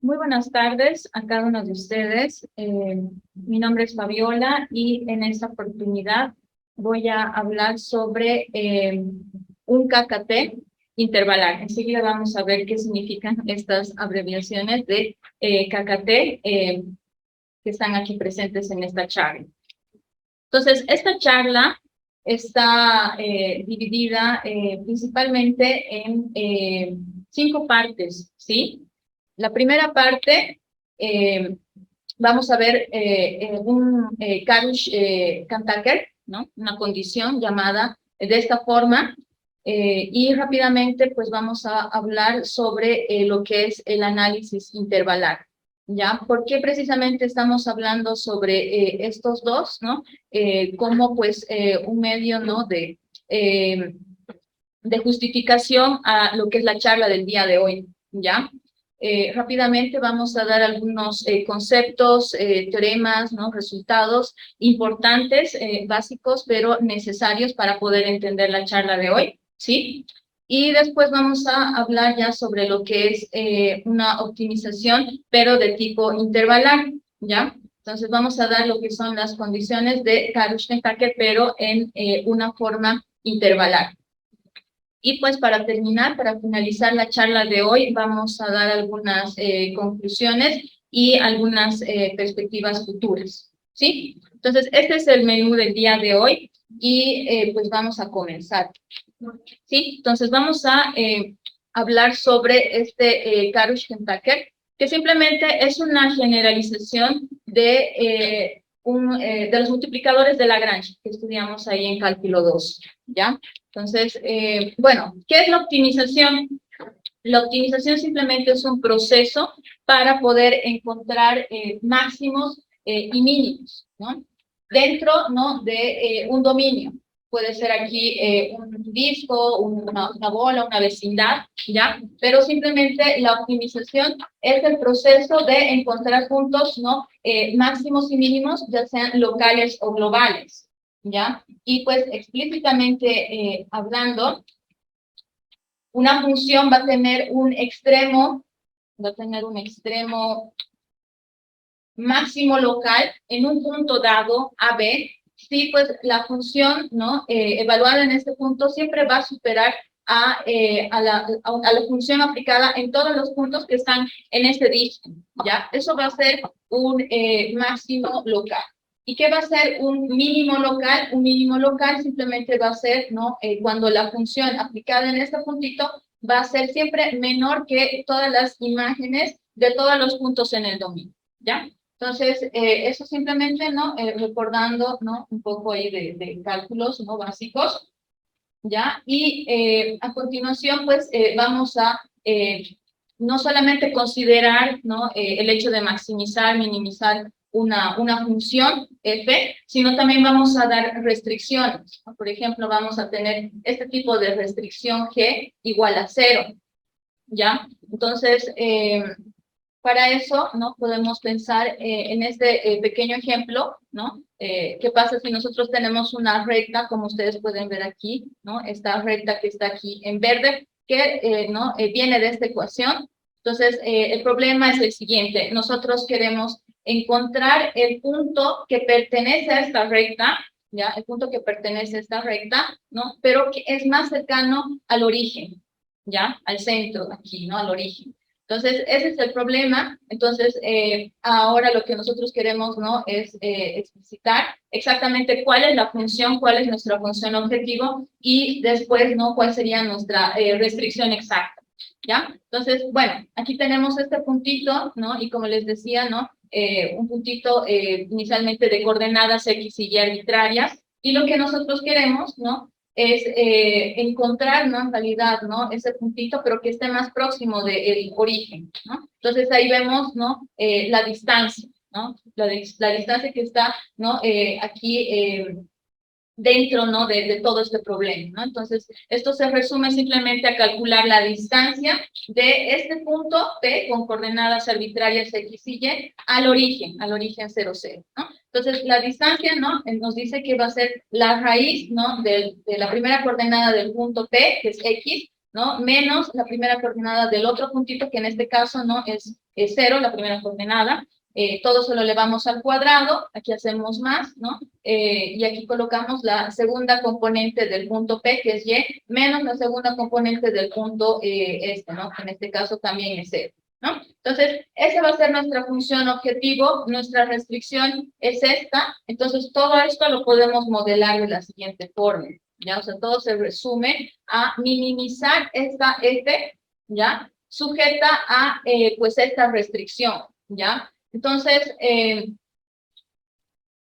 Muy buenas tardes a cada uno de ustedes. Mi nombre es Fabiola y en esta oportunidad voy a hablar sobre un KKT intervalar. Enseguida vamos a ver qué significan estas abreviaciones de KKT que están aquí presentes en esta charla. Entonces, esta charla está dividida principalmente en 5 partes, ¿sí? La primera parte, vamos a ver un Karush Kantaker, ¿no? Una condición llamada de esta forma, y rápidamente pues vamos a hablar sobre lo que es el análisis intervalar. ¿Ya? ¿Por qué precisamente estamos hablando sobre estos dos, ¿no? Como pues un medio, ¿no? De justificación a lo que es la charla del día de hoy, ¿ya? Rápidamente vamos a dar algunos conceptos, teoremas, ¿no? Resultados importantes, básicos, pero necesarios para poder entender la charla de hoy, ¿sí? Y después vamos a hablar ya sobre lo que es una optimización, pero de tipo intervalar, ¿ya? Entonces vamos a dar lo que son las condiciones de Karush-Tentaker, pero en una forma intervalar. Y pues para terminar, para finalizar la charla de hoy, vamos a dar algunas conclusiones y algunas perspectivas futuras, ¿sí? Entonces, este es el menú del día de hoy y pues vamos a comenzar, ¿sí? Entonces, vamos a hablar sobre este Karush-Tentaker, que simplemente es una generalización de los multiplicadores de Lagrange que estudiamos ahí en cálculo 2, ¿ya? Entonces, bueno, ¿qué es la optimización? La optimización simplemente es un proceso para poder encontrar máximos y mínimos, ¿no? Dentro, ¿no? de un dominio. Puede ser aquí un disco, una bola, una vecindad, ¿ya? Pero simplemente la optimización es el proceso de encontrar puntos, ¿no? Máximos y mínimos, ya sean locales o globales, ¿ya? Y pues explícitamente hablando, una función va a tener un extremo máximo local en un punto dado, AB, si pues la función, ¿no? Evaluada en este punto siempre va a superar a la función aplicada en todos los puntos que están en este disco, ¿ya? Eso va a ser un máximo local. ¿Y qué va a ser un mínimo local? Un mínimo local simplemente va a ser, ¿no? Cuando la función aplicada en este puntito va a ser siempre menor que todas las imágenes de todos los puntos en el dominio, ¿ya? Entonces, eso simplemente, ¿no? Recordando, ¿no? Un poco ahí de cálculos, ¿no? Básicos, ¿ya? Y a continuación, pues, vamos a no solamente considerar, ¿no? El hecho de maximizar, minimizar una función f, sino también vamos a dar restricciones, ¿no? Por ejemplo, vamos a tener este tipo de restricción g igual a 0, ¿ya? Entonces, para eso, ¿no? Podemos pensar en este pequeño ejemplo, ¿no? ¿Qué pasa si nosotros tenemos una recta, como ustedes pueden ver aquí, ¿no? Esta recta que está aquí en verde, que ¿no? Viene de esta ecuación. Entonces, el problema es el siguiente. Nosotros queremos encontrar el punto que pertenece a esta recta, ¿ya? El punto que pertenece a esta recta, ¿no? Pero que es más cercano al origen, ¿ya? Al centro aquí, ¿no? Al origen. Entonces, ese es el problema. Entonces, ahora lo que nosotros queremos, ¿no? Es explicitar exactamente cuál es la función, cuál es nuestra función objetivo y después, ¿no? Cuál sería nuestra restricción exacta, ¿ya? Entonces, bueno, aquí tenemos este puntito, ¿no? Y como les decía, ¿no? Un puntito inicialmente de coordenadas X y Y arbitrarias. Y lo que nosotros queremos, ¿no? Es encontrar, ¿no? En realidad, ¿no? Ese puntito, pero que esté más próximo del origen, ¿no? Entonces ahí vemos, ¿no? La distancia, ¿no? La distancia que está, ¿no? Aquí dentro, ¿no? De todo este problema, ¿no? Entonces, esto se resume simplemente a calcular la distancia de este punto P con coordenadas arbitrarias X y Y al origen 0, 0, ¿no? Entonces, la distancia, ¿no? Nos dice que va a ser la raíz, ¿no? De la primera coordenada del punto P, que es X, ¿no? Menos la primera coordenada del otro puntito, que en este caso, ¿no? Es 0, la primera coordenada. Todo se lo elevamos al cuadrado, aquí hacemos más, ¿no? Y aquí colocamos la segunda componente del punto P, que es Y, menos la segunda componente del punto ¿no? Que en este caso también es 0, ¿no? Entonces, esa va a ser nuestra función objetivo, nuestra restricción es esta, entonces todo esto lo podemos modelar de la siguiente forma, ¿ya? O sea, todo se resume a minimizar esta F, ¿ya? Sujeta a, pues, esta restricción, ¿ya? Entonces,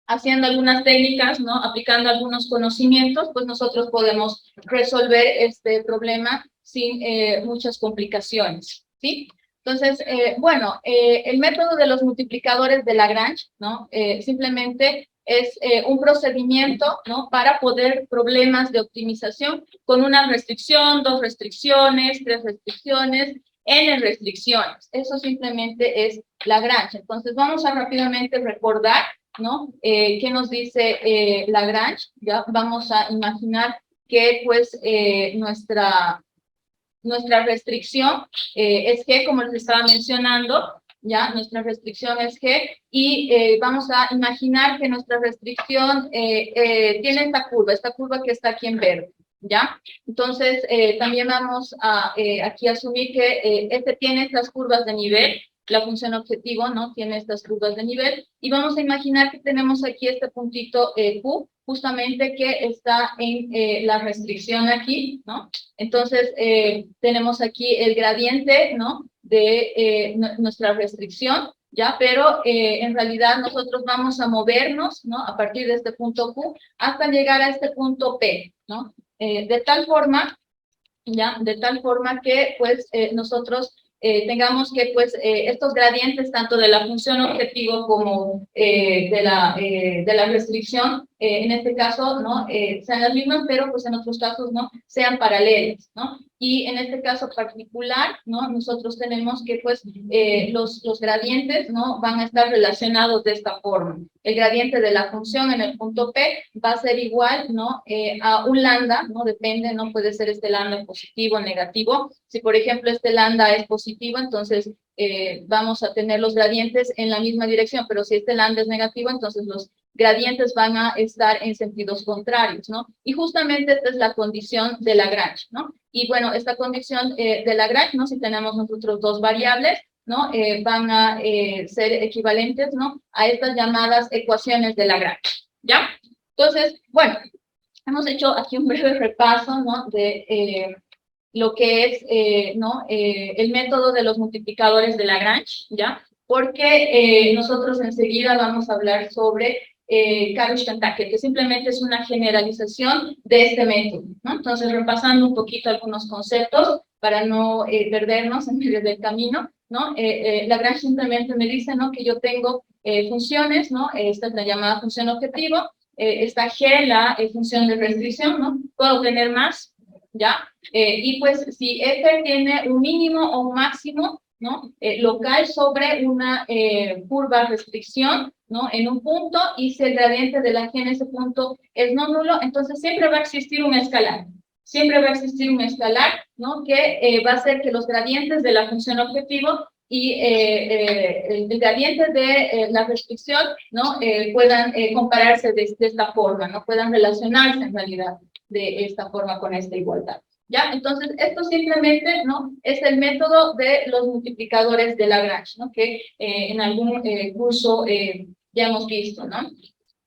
haciendo algunas técnicas, ¿no? Aplicando algunos conocimientos, pues nosotros podemos resolver este problema sin muchas complicaciones, ¿sí? Entonces, bueno, el método de los multiplicadores de Lagrange, ¿no? Simplemente es un procedimiento, ¿no? Para poder problemas de optimización con una restricción, 2 restricciones, 3 restricciones, n restricciones. Eso simplemente es Lagrange. Entonces, vamos a rápidamente recordar, ¿no? ¿Qué nos dice Lagrange? Ya vamos a imaginar que, pues, nuestra restricción es G, como les estaba mencionando, ¿ya? Nuestra restricción es G, y vamos a imaginar que nuestra restricción tiene esta curva que está aquí en verde, ¿ya? Entonces, también vamos a aquí asumir que este tiene estas curvas de nivel, la función objetivo, ¿no? Tiene estas curvas de nivel, y vamos a imaginar que tenemos aquí este puntito Q, justamente que está en la restricción aquí, ¿no? Entonces, tenemos aquí el gradiente, ¿no? De nuestra restricción, ¿ya? Pero en realidad nosotros vamos a movernos, ¿no? A partir de este punto Q hasta llegar a este punto P, ¿no? De tal forma, ¿ya? De tal forma que, pues, nosotros tengamos que, pues, estos gradientes, tanto de la función objetivo como de la restricción, en este caso, ¿no? Sean las mismas, pero, pues, en otros casos, ¿no? Sean paralelas, ¿no? Y en este caso particular, ¿no? Nosotros tenemos que, pues, los gradientes, ¿no? Van a estar relacionados de esta forma. El gradiente de la función en el punto P va a ser igual, ¿no? A un lambda, ¿no? Depende, ¿no? Puede ser este lambda positivo o negativo. Si, por ejemplo, este lambda es positivo, entonces vamos a tener los gradientes en la misma dirección, pero si este lambda es negativo, entonces los gradientes van a estar en sentidos contrarios, ¿no? Y justamente esta es la condición de Lagrange, ¿no? Y bueno, esta condición de Lagrange, ¿no? Si tenemos nosotros dos variables, ¿no? Van a ser equivalentes, ¿no? A estas llamadas ecuaciones de Lagrange, ¿ya? Entonces, bueno, hemos hecho aquí un breve repaso, ¿no? De lo que es, ¿no? El método de los multiplicadores de Lagrange, ¿ya? Porque nosotros enseguida vamos a hablar sobre Karush-Tucker, que simplemente es una generalización de este método, ¿no? Entonces, repasando un poquito algunos conceptos para no perdernos en medio del camino, ¿no? Lagrange simplemente me dice, ¿no? Que yo tengo funciones, ¿no? Esta es la llamada función objetivo, está G, la función de restricción, ¿no? Puedo tener más, ¿ya? Y pues si F tiene un mínimo o un máximo, ¿no? Local sobre una curva restricción, ¿no? En un punto, y si el gradiente de la G en ese punto es no nulo, entonces siempre va a existir un escalar. Siempre va a existir un escalar, ¿no? Que va a hacer que los gradientes de la función objetivo y el gradiente de la restricción, ¿no? Puedan compararse de esta forma, ¿no? Puedan relacionarse en realidad de esta forma con esta igualdad. ¿Ya? Entonces, esto simplemente, ¿no? Es el método de los multiplicadores de Lagrange, ¿no? Que en algún curso ya hemos visto, ¿no?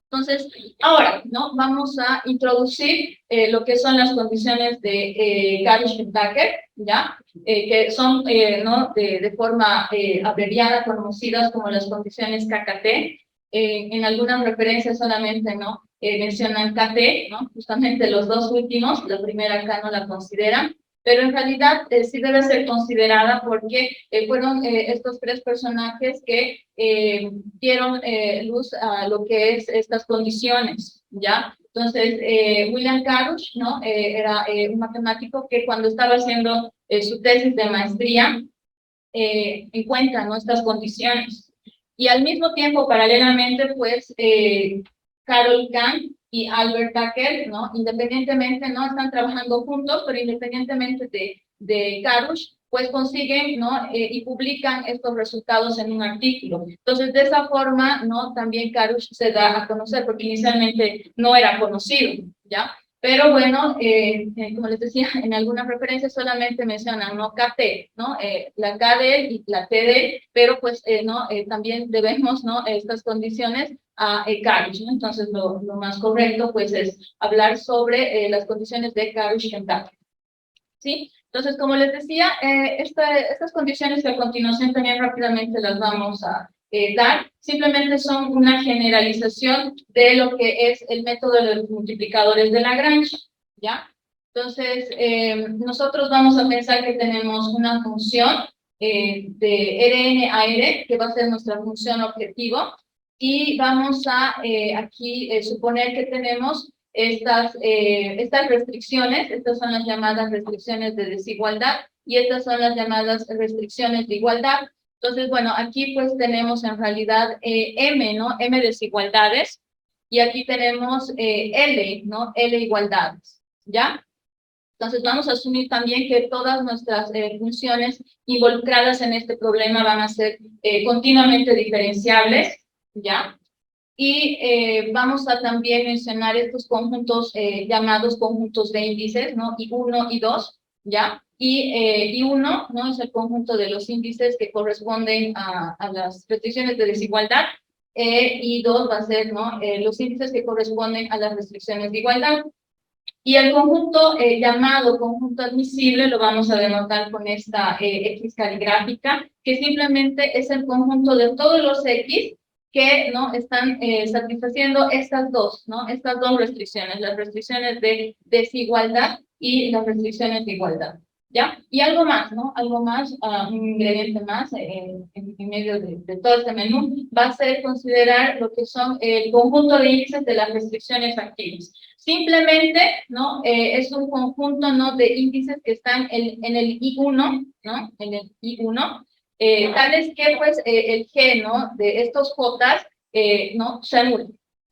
Entonces, ahora, ¿no? Vamos a introducir lo que son las condiciones de Karush-Tucker, ¿ya? Que son, ¿no? De forma abreviada, conocidas como las condiciones KKT. En algunas referencias solamente, ¿no? Mencionan KT, ¿no? Justamente los dos últimos, la primera acá no la consideran, pero en realidad sí debe ser considerada porque fueron estos tres personajes que dieron luz a lo que es estas condiciones, ¿ya? Entonces, William Karush, ¿no? Era un matemático que cuando estaba haciendo su tesis de maestría, encuentra, ¿no? Estas condiciones. Y al mismo tiempo, paralelamente, pues, Carol Kahn y Albert Tucker, ¿no? Independientemente, no están trabajando juntos, pero independientemente de Karush, pues consiguen, ¿no? Y publican estos resultados en un artículo. Entonces, de esa forma, ¿no? También Karush se da a conocer, porque inicialmente no era conocido, ¿ya? Pero bueno, como les decía, en algunas referencias solamente mencionan, ¿no? KT, ¿no? La K de él y la T de él, pero pues, ¿no? También debemos, ¿no? Estas condiciones a Karush, ¿no? Entonces, lo más correcto, pues, es hablar sobre las condiciones de Karush Kentucky, ¿sí? Entonces, como les decía, estas condiciones que a continuación también rápidamente las vamos a dar, simplemente son una generalización de lo que es el método de los multiplicadores de Lagrange, ¿ya? Entonces, nosotros vamos a pensar que tenemos una función de Rn a R, que va a ser nuestra función objetivo, y vamos a aquí suponer que tenemos estas restricciones. Estas son las llamadas restricciones de desigualdad, y estas son las llamadas restricciones de igualdad. Entonces, bueno, aquí pues tenemos en realidad M, ¿no? M desigualdades, y aquí tenemos L, ¿no? L igualdades, ¿ya? Entonces vamos a asumir también que todas nuestras funciones involucradas en este problema van a ser continuamente diferenciables, ¿ya? Y vamos a también mencionar estos conjuntos llamados conjuntos de índices, ¿no? I1 y 2, ¿ya? Y I1, ¿no? Es el conjunto de los índices que corresponden a las restricciones de desigualdad, y 2 va a ser, ¿no? Los índices que corresponden a las restricciones de igualdad. Y el conjunto llamado conjunto admisible lo vamos a denotar con esta X caligráfica, que simplemente es el conjunto de todos los X que no están satisfaciendo estas dos, ¿no? Estas dos restricciones, las restricciones de desigualdad y las restricciones de igualdad, ¿ya? Y algo más, ¿no? Algo más, un ingrediente más en medio de todo este menú, va a ser considerar lo que son el conjunto de índices de las restricciones activas. Simplemente, ¿no? Es un conjunto, ¿no? De índices que están en el I1, ¿no? En el I1, tales que, pues, el G, ¿no? De estos J, ¿no? Se anula,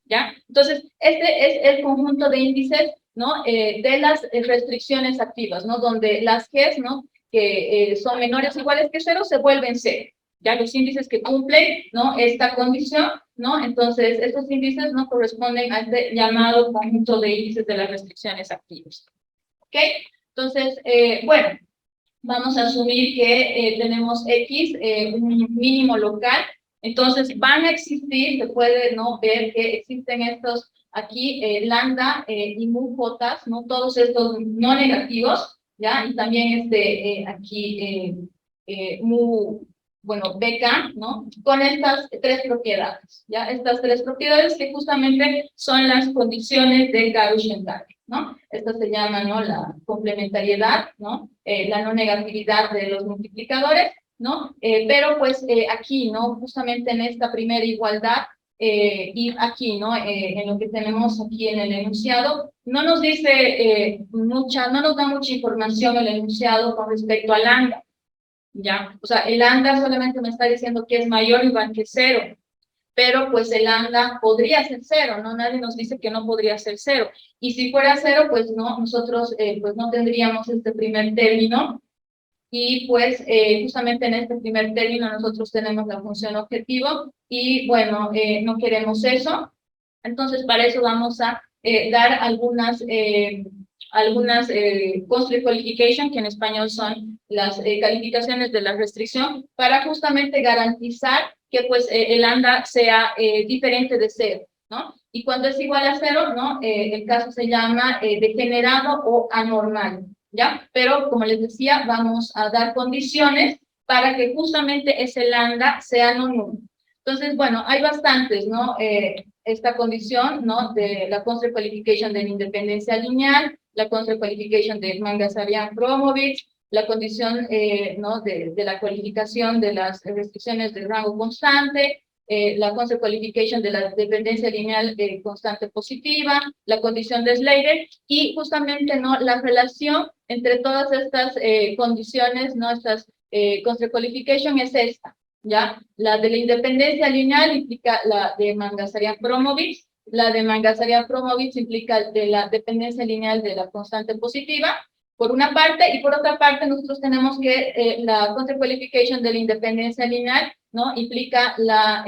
¿ya? Entonces, este es el conjunto de índices, ¿no? De las restricciones activas, ¿no? Donde las Gs, ¿no? Que son menores o iguales que 0, se vuelven 0. Ya los índices que cumplen, ¿no? Esta condición, ¿no? Entonces, estos índices no corresponden a este llamado conjunto de índices de las restricciones activas. ¿Ok? Entonces, bueno, vamos a asumir que tenemos X, un mínimo local. Entonces, van a existir, se puede, ¿no? Ver que existen estos aquí, lambda y mu j, ¿no? Todos estos no negativos, ¿ya? Y también aquí mu, bueno, BK, ¿no? Con estas tres propiedades, ¿ya? Estas tres propiedades que justamente son las condiciones de Gauss-Schönberg, ¿no? Esta se llama, ¿no? La complementariedad, ¿no? La no negatividad de los multiplicadores, ¿no? Pero pues aquí, ¿no? Justamente en esta primera igualdad, y aquí, ¿no? En lo que tenemos aquí en el enunciado, no nos dice no nos da mucha información el enunciado con respecto al lambda, ¿ya? O sea, el lambda solamente me está diciendo que es mayor o igual que 0, pero pues el lambda podría ser 0, ¿no? Nadie nos dice que no podría ser 0. Y si fuera 0, pues no, nosotros pues no tendríamos este primer término, y pues justamente en este primer término nosotros tenemos la función objetivo, y bueno, no queremos eso. Entonces, para eso vamos a dar algunas constraint qualification, que en español son las calificaciones de la restricción, para justamente garantizar que pues el lambda sea diferente de 0, ¿no? Y cuando es igual a 0, ¿no? El caso se llama degenerado o anormal, ¿ya? Pero, como les decía, vamos a dar condiciones para que justamente ese lambda sea no nulo. Entonces, bueno, hay bastantes, ¿no? Esta condición, ¿no? De la constraint qualification de la independencia lineal, la constraint qualification de Mangasarian-Promovich, la condición, ¿no? De la cualificación de las restricciones de rango constante, la constraint qualification de la dependencia lineal constante positiva, la condición de Slater, y justamente, ¿no? La relación entre todas estas condiciones, ¿no? Estas constraint qualification es esta, ¿ya? La de la independencia lineal implica la de Mangasarian-Promovich, la de Mangasarian-Promovich implica de la dependencia lineal de la constante positiva, por una parte, y por otra parte nosotros tenemos que la Concept Qualification de la independencia lineal, ¿no? Implica la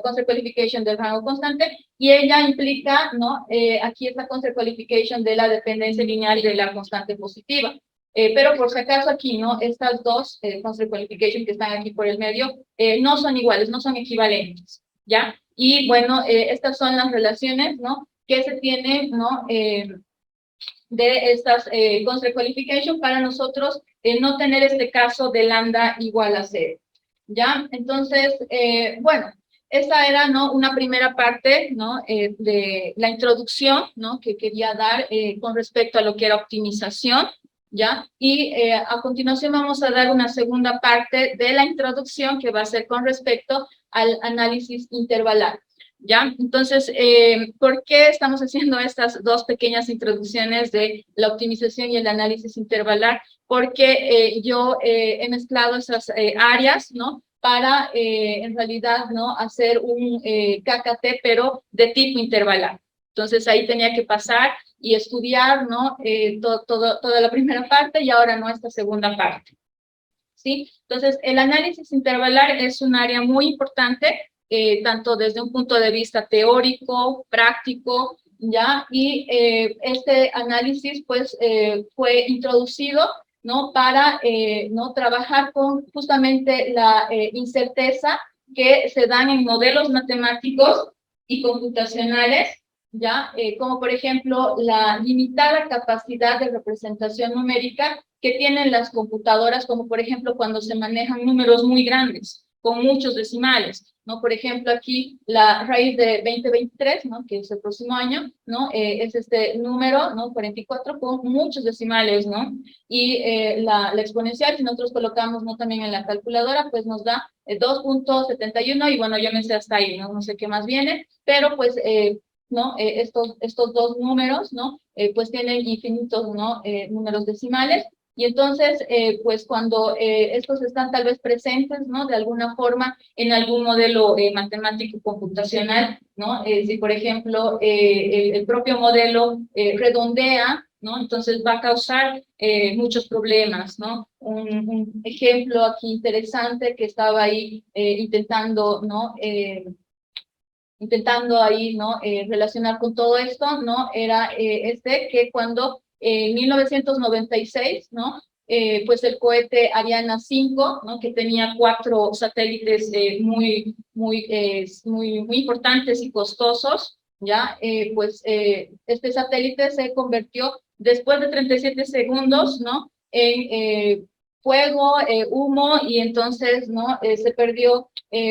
Concept Qualification del rango constante, y ella implica, ¿no? Aquí es la Concept Qualification de la dependencia lineal de la constante positiva. Pero por si acaso aquí, ¿no? Estas dos Concept Qualification que están aquí por el medio no son iguales, no son equivalentes, ¿ya? Y bueno, estas son las relaciones, ¿no? Que se tienen, ¿no? De estas Concept Qualification para nosotros no tener este caso de lambda igual a 0, ¿ya? Entonces, bueno, esa era, ¿no? Una primera parte, ¿no? De la introducción, ¿no? Que quería dar con respecto a lo que era optimización, ¿ya? Y a continuación vamos a dar una segunda parte de la introducción que va a ser con respecto al análisis intervalar. ¿Ya? Entonces, ¿por qué estamos haciendo estas dos pequeñas introducciones de la optimización y el análisis intervalar? Porque yo he mezclado esas áreas, ¿no? Para, en realidad, ¿no? Hacer un KKT, pero de tipo intervalar. Entonces, ahí tenía que pasar y estudiar, ¿no? Toda la primera parte y ahora, ¿no? Esta segunda parte. ¿Sí? Entonces, el análisis intervalar es un área muy importante, tanto desde un punto de vista teórico, práctico, ¿ya? Y este análisis, pues, fue introducido, ¿no? Para, ¿no? Trabajar con justamente la incerteza que se dan en modelos matemáticos y computacionales, ¿ya? Como por ejemplo, la limitada capacidad de representación numérica que tienen las computadoras, como por ejemplo cuando se manejan números muy grandes, con muchos decimales, ¿no? Por ejemplo, aquí la raíz de 2023, ¿no? Que es el próximo año, ¿no? Es este número, ¿no? 44 con muchos decimales, ¿no? Y la exponencial, si nosotros colocamos, ¿no? También en la calculadora, pues nos da 2.71, y bueno, yo me sé hasta ahí, ¿no? No sé qué más viene, pero pues ¿no? Estos dos números, ¿no? Pues tienen infinitos, ¿no? Números decimales, y entonces, pues cuando estos están tal vez presentes, ¿no? De alguna forma en algún modelo matemático computacional, ¿no? Si, por ejemplo, el propio modelo redondea, ¿no? Entonces va a causar muchos problemas, ¿no? Un ejemplo aquí interesante que estaba ahí intentando, ¿no? Intentando ahí, ¿no? Relacionar con todo esto, ¿no? Era que cuando en 1996, ¿no? Pues el cohete Ariane 5, ¿no? Que tenía 4 satélites muy importantes y costosos, ¿ya? Pues este satélite se convirtió después de 37 segundos, ¿no? En fuego, humo, y entonces, ¿no? Se perdió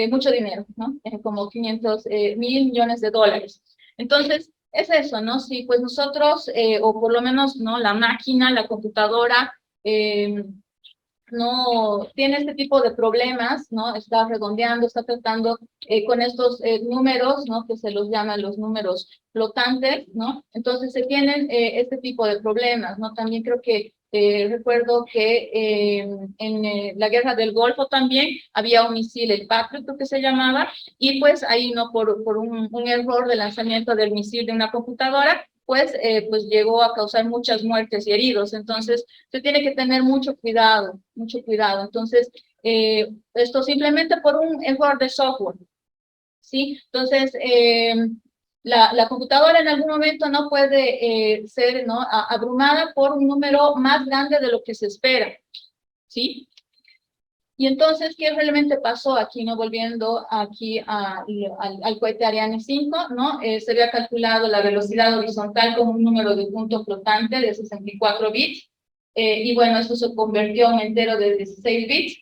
mucho dinero, ¿no? Como 500.000 millones de dólares. Entonces, es eso, ¿no? Si pues nosotros, o por lo menos, ¿no? La máquina, la computadora, no tiene este tipo de problemas, ¿no? Está redondeando, está tratando con estos números, ¿no? Que se los llaman los números flotantes, ¿no? Entonces se tienen este tipo de problemas, ¿no? También creo que recuerdo que en la guerra del Golfo también había un misil, el Patriot, creo que se llamaba, y pues ahí, ¿no? Por un error de lanzamiento del misil de una computadora, pues llegó a causar muchas muertes y heridos. Entonces, se tiene que tener mucho cuidado, mucho cuidado. Entonces, esto simplemente por un error de software, ¿sí? Entonces, la computadora en algún momento no puede ser, ¿no? Abrumada por un número más grande de lo que se espera, ¿sí? Y entonces, ¿qué realmente pasó aquí, no? Volviendo aquí al cohete Ariane 5, ¿no? Se había calculado la velocidad horizontal como un número de punto flotante de 64 bits, y bueno, esto se convirtió en un entero de 16 bits.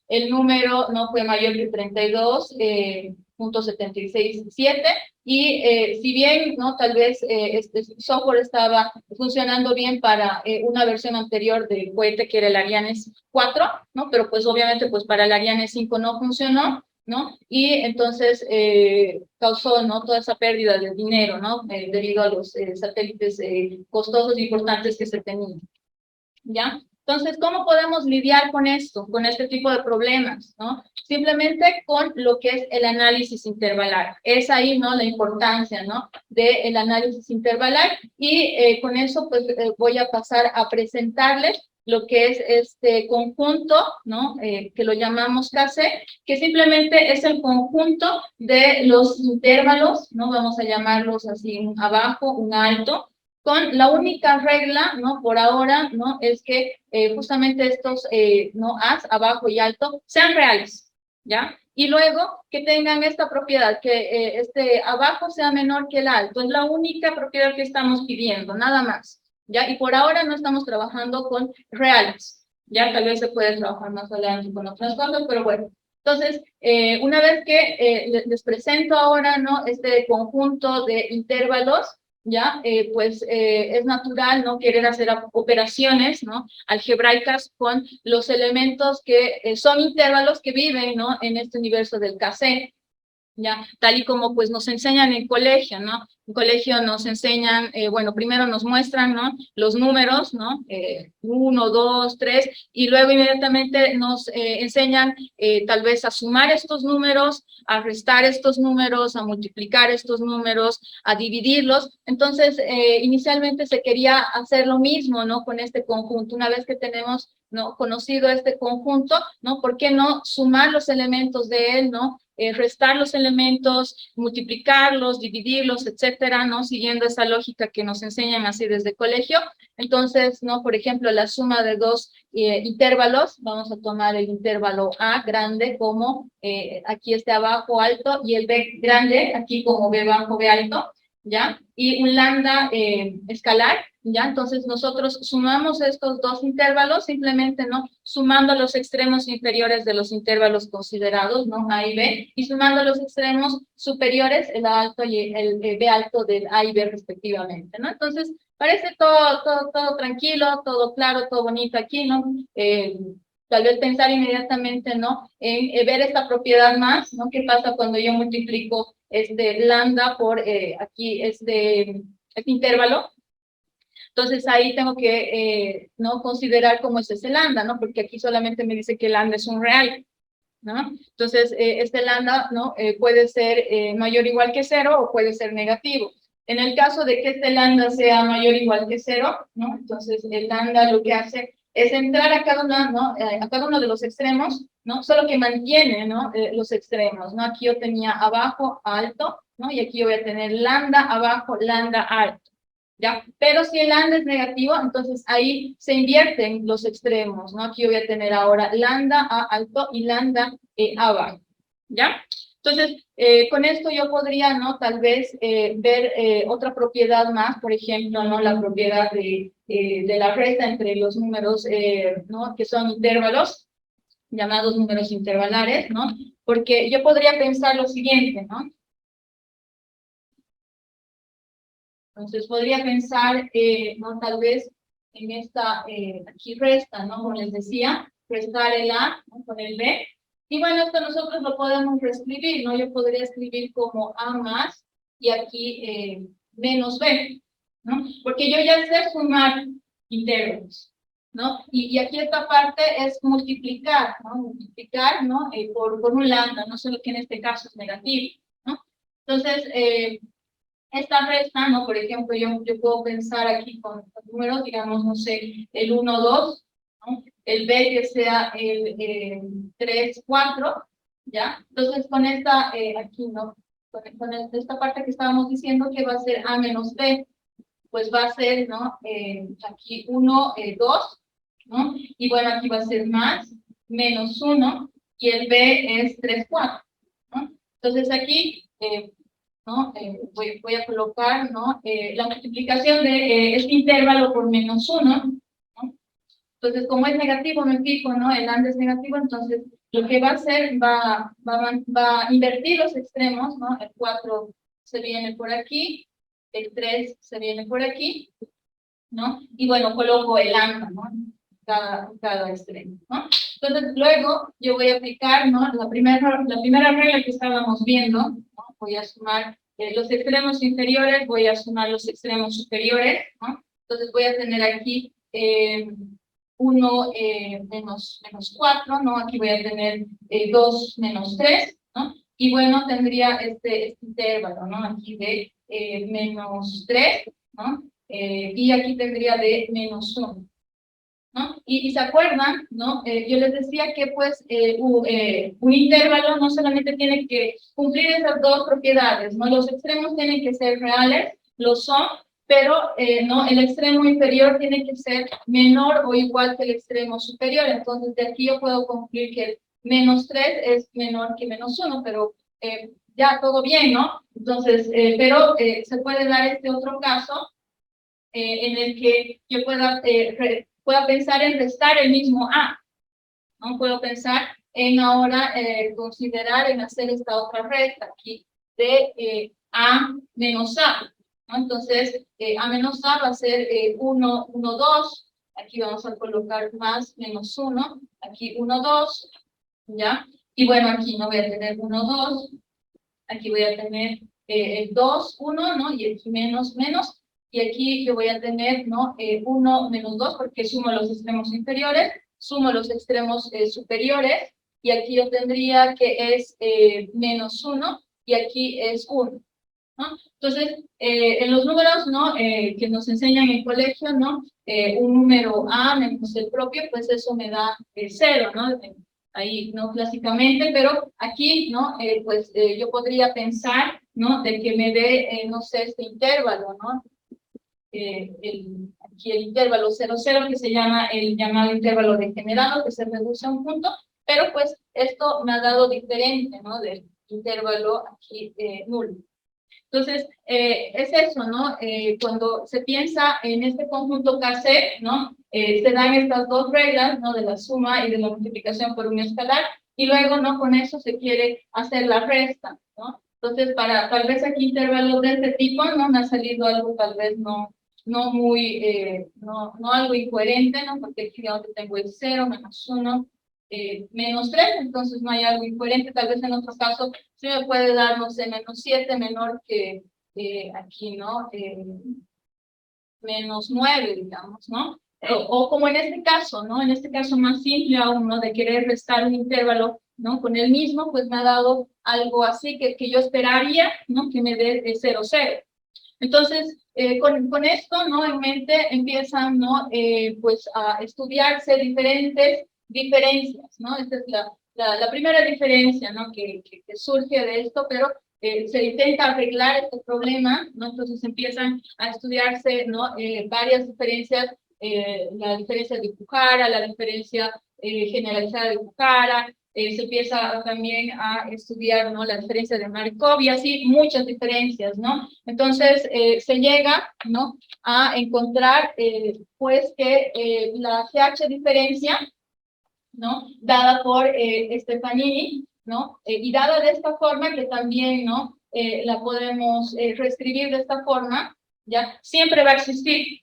El número no fue mayor que 32.767, y si bien, ¿no? Tal vez este software estaba funcionando bien para una versión anterior del cohete, que era el Ariane 4, ¿no? Pero pues obviamente pues para el Ariane 5 no funcionó, ¿no? Y entonces causó, ¿no? Toda esa pérdida de dinero, ¿no? Debido a los satélites costosos e importantes que se tenían, ¿ya? Entonces, ¿cómo podemos lidiar con esto, con este tipo de problemas, ¿no? Simplemente con lo que es el análisis intervalar. Es ahí, ¿no?, la importancia, ¿no?, del análisis intervalar, y con eso, pues, voy a pasar a presentarles lo que es este conjunto, ¿no?, que lo llamamos KC, que simplemente es el conjunto de los intervalos, ¿no?, vamos a llamarlos así, un abajo, un alto, con la única regla, ¿no?, por ahora, ¿no?, es que justamente estos, ¿no?, as, abajo y alto, sean reales, ¿ya? Y luego que tengan esta propiedad, que este abajo sea menor que el alto, es la única propiedad que estamos pidiendo, nada más, ¿ya? Y por ahora no estamos trabajando con reales, ¿ya? Tal vez se puede trabajar más adelante con otras cosas, pero bueno. Entonces, una vez que les presento ahora, ¿no?, este conjunto de intervalos, ¿ya? Pues es natural, ¿no?, querer hacer operaciones, ¿no?, algebraicas con los elementos que son intervalos que viven, ¿no?, en este universo del KC, ¿ya? Tal y como pues nos enseñan en el colegio, ¿no? En colegio nos enseñan, bueno, primero nos muestran, ¿no?, los números, ¿no? 1, 2, 3, y luego inmediatamente nos enseñan tal vez a sumar estos números, a restar estos números, a multiplicar estos números, a dividirlos. Entonces, inicialmente se quería hacer lo mismo, ¿no?, con este conjunto. Una vez que tenemos, ¿no?, conocido este conjunto, ¿no?, ¿por qué no sumar los elementos de él, ¿no?, restar los elementos, multiplicarlos, dividirlos, etcétera, ¿no?, siguiendo esa lógica que nos enseñan así desde colegio? Entonces, ¿no?, por ejemplo, la suma de dos intervalos, vamos a tomar el intervalo A grande como aquí este abajo alto, y el B grande aquí como B bajo, B alto, ¿ya? Y un lambda escalar, ¿ya? Entonces nosotros sumamos estos dos intervalos, simplemente, ¿no?, sumando los extremos inferiores de los intervalos considerados, ¿no?, A y B, y sumando los extremos superiores, el A alto y el B alto del A y B respectivamente, ¿no? Entonces, parece todo tranquilo, todo claro, todo bonito aquí, ¿no? Tal vez pensar inmediatamente, ¿no?, en ver esta propiedad más, ¿no? ¿Qué pasa cuando yo multiplico este lambda por aquí este intervalo? Entonces ahí tengo que no considerar cómo es ese lambda, ¿no? Porque aquí solamente me dice que el lambda es un real, ¿no? Entonces este lambda, ¿no?, puede ser mayor o igual que 0 o puede ser negativo. En el caso de que este lambda sea mayor o igual que 0, ¿no?, entonces el lambda lo que hace es entrar a cada uno, ¿no?, a cada uno de los extremos, ¿no?, solo que mantiene, ¿no?, los extremos, ¿no? Aquí yo tenía abajo alto, ¿no?, y aquí yo voy a tener lambda abajo, lambda alto, ¿ya? Pero si el lambda es negativo, entonces ahí se invierten los extremos, ¿no? Aquí yo voy a tener ahora lambda A alto y lambda A bajo, ¿ya? Entonces, con esto yo podría, ¿no?, tal vez ver otra propiedad más, por ejemplo, ¿no?, la propiedad de la resta entre los números, ¿no?, que son intervalos, llamados números intervalares, ¿no? Porque yo podría pensar lo siguiente, ¿no? Entonces podría pensar, ¿no?, tal vez en esta, aquí resta, ¿no?, como les decía, restar el A, ¿no?, con el B. Y bueno, esto nosotros lo podemos reescribir, ¿no? Yo podría escribir como A más, y aquí menos B, ¿no? Porque yo ya sé sumar intervalos, ¿no? Y aquí esta parte es multiplicar, ¿no? Multiplicar, ¿no?, por un lambda, no solo que en este caso es negativo, ¿no? Entonces, esta resta, ¿no? Por ejemplo, yo puedo pensar aquí con números, digamos, no sé, el 1, 2, ¿no?, el B que sea el 3, 4, ¿ya? Entonces, con esta, aquí, ¿no?, con esta parte que estábamos diciendo que va a ser A menos B, pues va a ser, ¿no?, aquí 1, 2, ¿no? Y bueno, aquí va a ser más, menos 1, y el B es 3, 4, ¿no? Entonces aquí, ¿no? Voy a colocar, ¿no?, la multiplicación de este intervalo por menos 1, ¿no? Entonces, como es negativo, me fijo, ¿no?, el lambda es negativo, entonces lo que va a hacer, va a invertir los extremos, ¿no? El 4 se viene por aquí, el 3 se viene por aquí, ¿no? Y bueno, coloco el lambda, ¿no?, cada extremo, ¿no? Entonces, luego yo voy a aplicar, ¿no?, la primera regla que estábamos viendo, ¿no? Voy a sumar los extremos inferiores, voy a sumar los extremos superiores, ¿no? Entonces voy a tener aquí 1 menos 4, ¿no? Aquí voy a tener 2 menos 3, ¿no? Y bueno, tendría este intervalo, ¿no? Aquí de menos 3, ¿no? Y aquí tendría de menos 1. ¿No? Y se acuerdan, ¿no? Yo les decía que pues un intervalo no solamente tiene que cumplir esas dos propiedades, ¿no? Los extremos tienen que ser reales, lo son, pero no, el extremo inferior tiene que ser menor o igual que el extremo superior. Entonces de aquí yo puedo concluir que el menos 3 es menor que menos 1, pero ya todo bien, ¿no? Entonces, pero se puede dar este otro caso en el que yo pueda pensar en restar el mismo A, ¿no? Puedo pensar en ahora considerar en hacer esta otra recta aquí de A menos A, ¿no? Entonces, A menos A va a ser 1, 1, 2, aquí vamos a colocar más menos 1, aquí 1, 2, ¿ya? Y bueno, aquí no voy a tener 1, 2, aquí voy a tener 2, 1, ¿no? Y aquí menos, menos, y aquí yo voy a tener, ¿no? 1 menos 2, porque sumo los extremos inferiores, sumo los extremos superiores, y aquí yo tendría que es menos 1, y aquí es 1, ¿no? Entonces, en los números, ¿no? Que nos enseñan en el colegio, ¿no? Un número A menos el propio, pues eso me da 0, ¿no? Ahí, ¿no? Clásicamente, pero aquí, ¿no? Pues yo podría pensar, ¿no? De que me dé, no sé, este intervalo, ¿no? Aquí el intervalo 0, 0, que se llama el llamado intervalo degenerado, que se reduce a un punto, pero pues esto me ha dado diferente, ¿no? Del intervalo aquí nulo. Entonces, es eso, ¿no? Cuando se piensa en este conjunto KC, ¿no? Se dan estas dos reglas, ¿no? De la suma y de la multiplicación por un escalar, y luego, ¿no? Con eso se quiere hacer la resta, ¿no? Entonces, para tal vez aquí intervalos de este tipo, ¿no? Me ha salido algo tal vez no muy, no algo incoherente, ¿no? Porque aquí donde tengo el 0, menos 1, menos 3, entonces no hay algo incoherente. Tal vez en otro caso sí me puede dar, no sé, menos 7, menor que aquí, ¿no? Menos 9, digamos, ¿no? O como en este caso, ¿no? En este caso más simple aún, ¿no? De querer restar un intervalo, ¿no? Con el mismo, pues me ha dado algo así que yo esperaría, ¿no? Que me dé 0, 0. Entonces, con esto, ¿no? En mente empiezan, ¿no? Pues a estudiarse diferentes diferencias, ¿no? Esta es la primera diferencia, ¿no? Que surge de esto, pero se intenta arreglar este problema, ¿no? Entonces empiezan a estudiarse, ¿no? Varias diferencias, la diferencia de Pucara, la diferencia generalizada de Pucara, se empieza también a estudiar, ¿no? La diferencia de Markov y así muchas diferencias, ¿no? Entonces se llega, ¿no? A encontrar, pues, que la GH diferencia, ¿no? Dada por Stefanini, ¿no? Y dada de esta forma que también, ¿no? La podemos reescribir de esta forma, ¿ya? Siempre va a existir,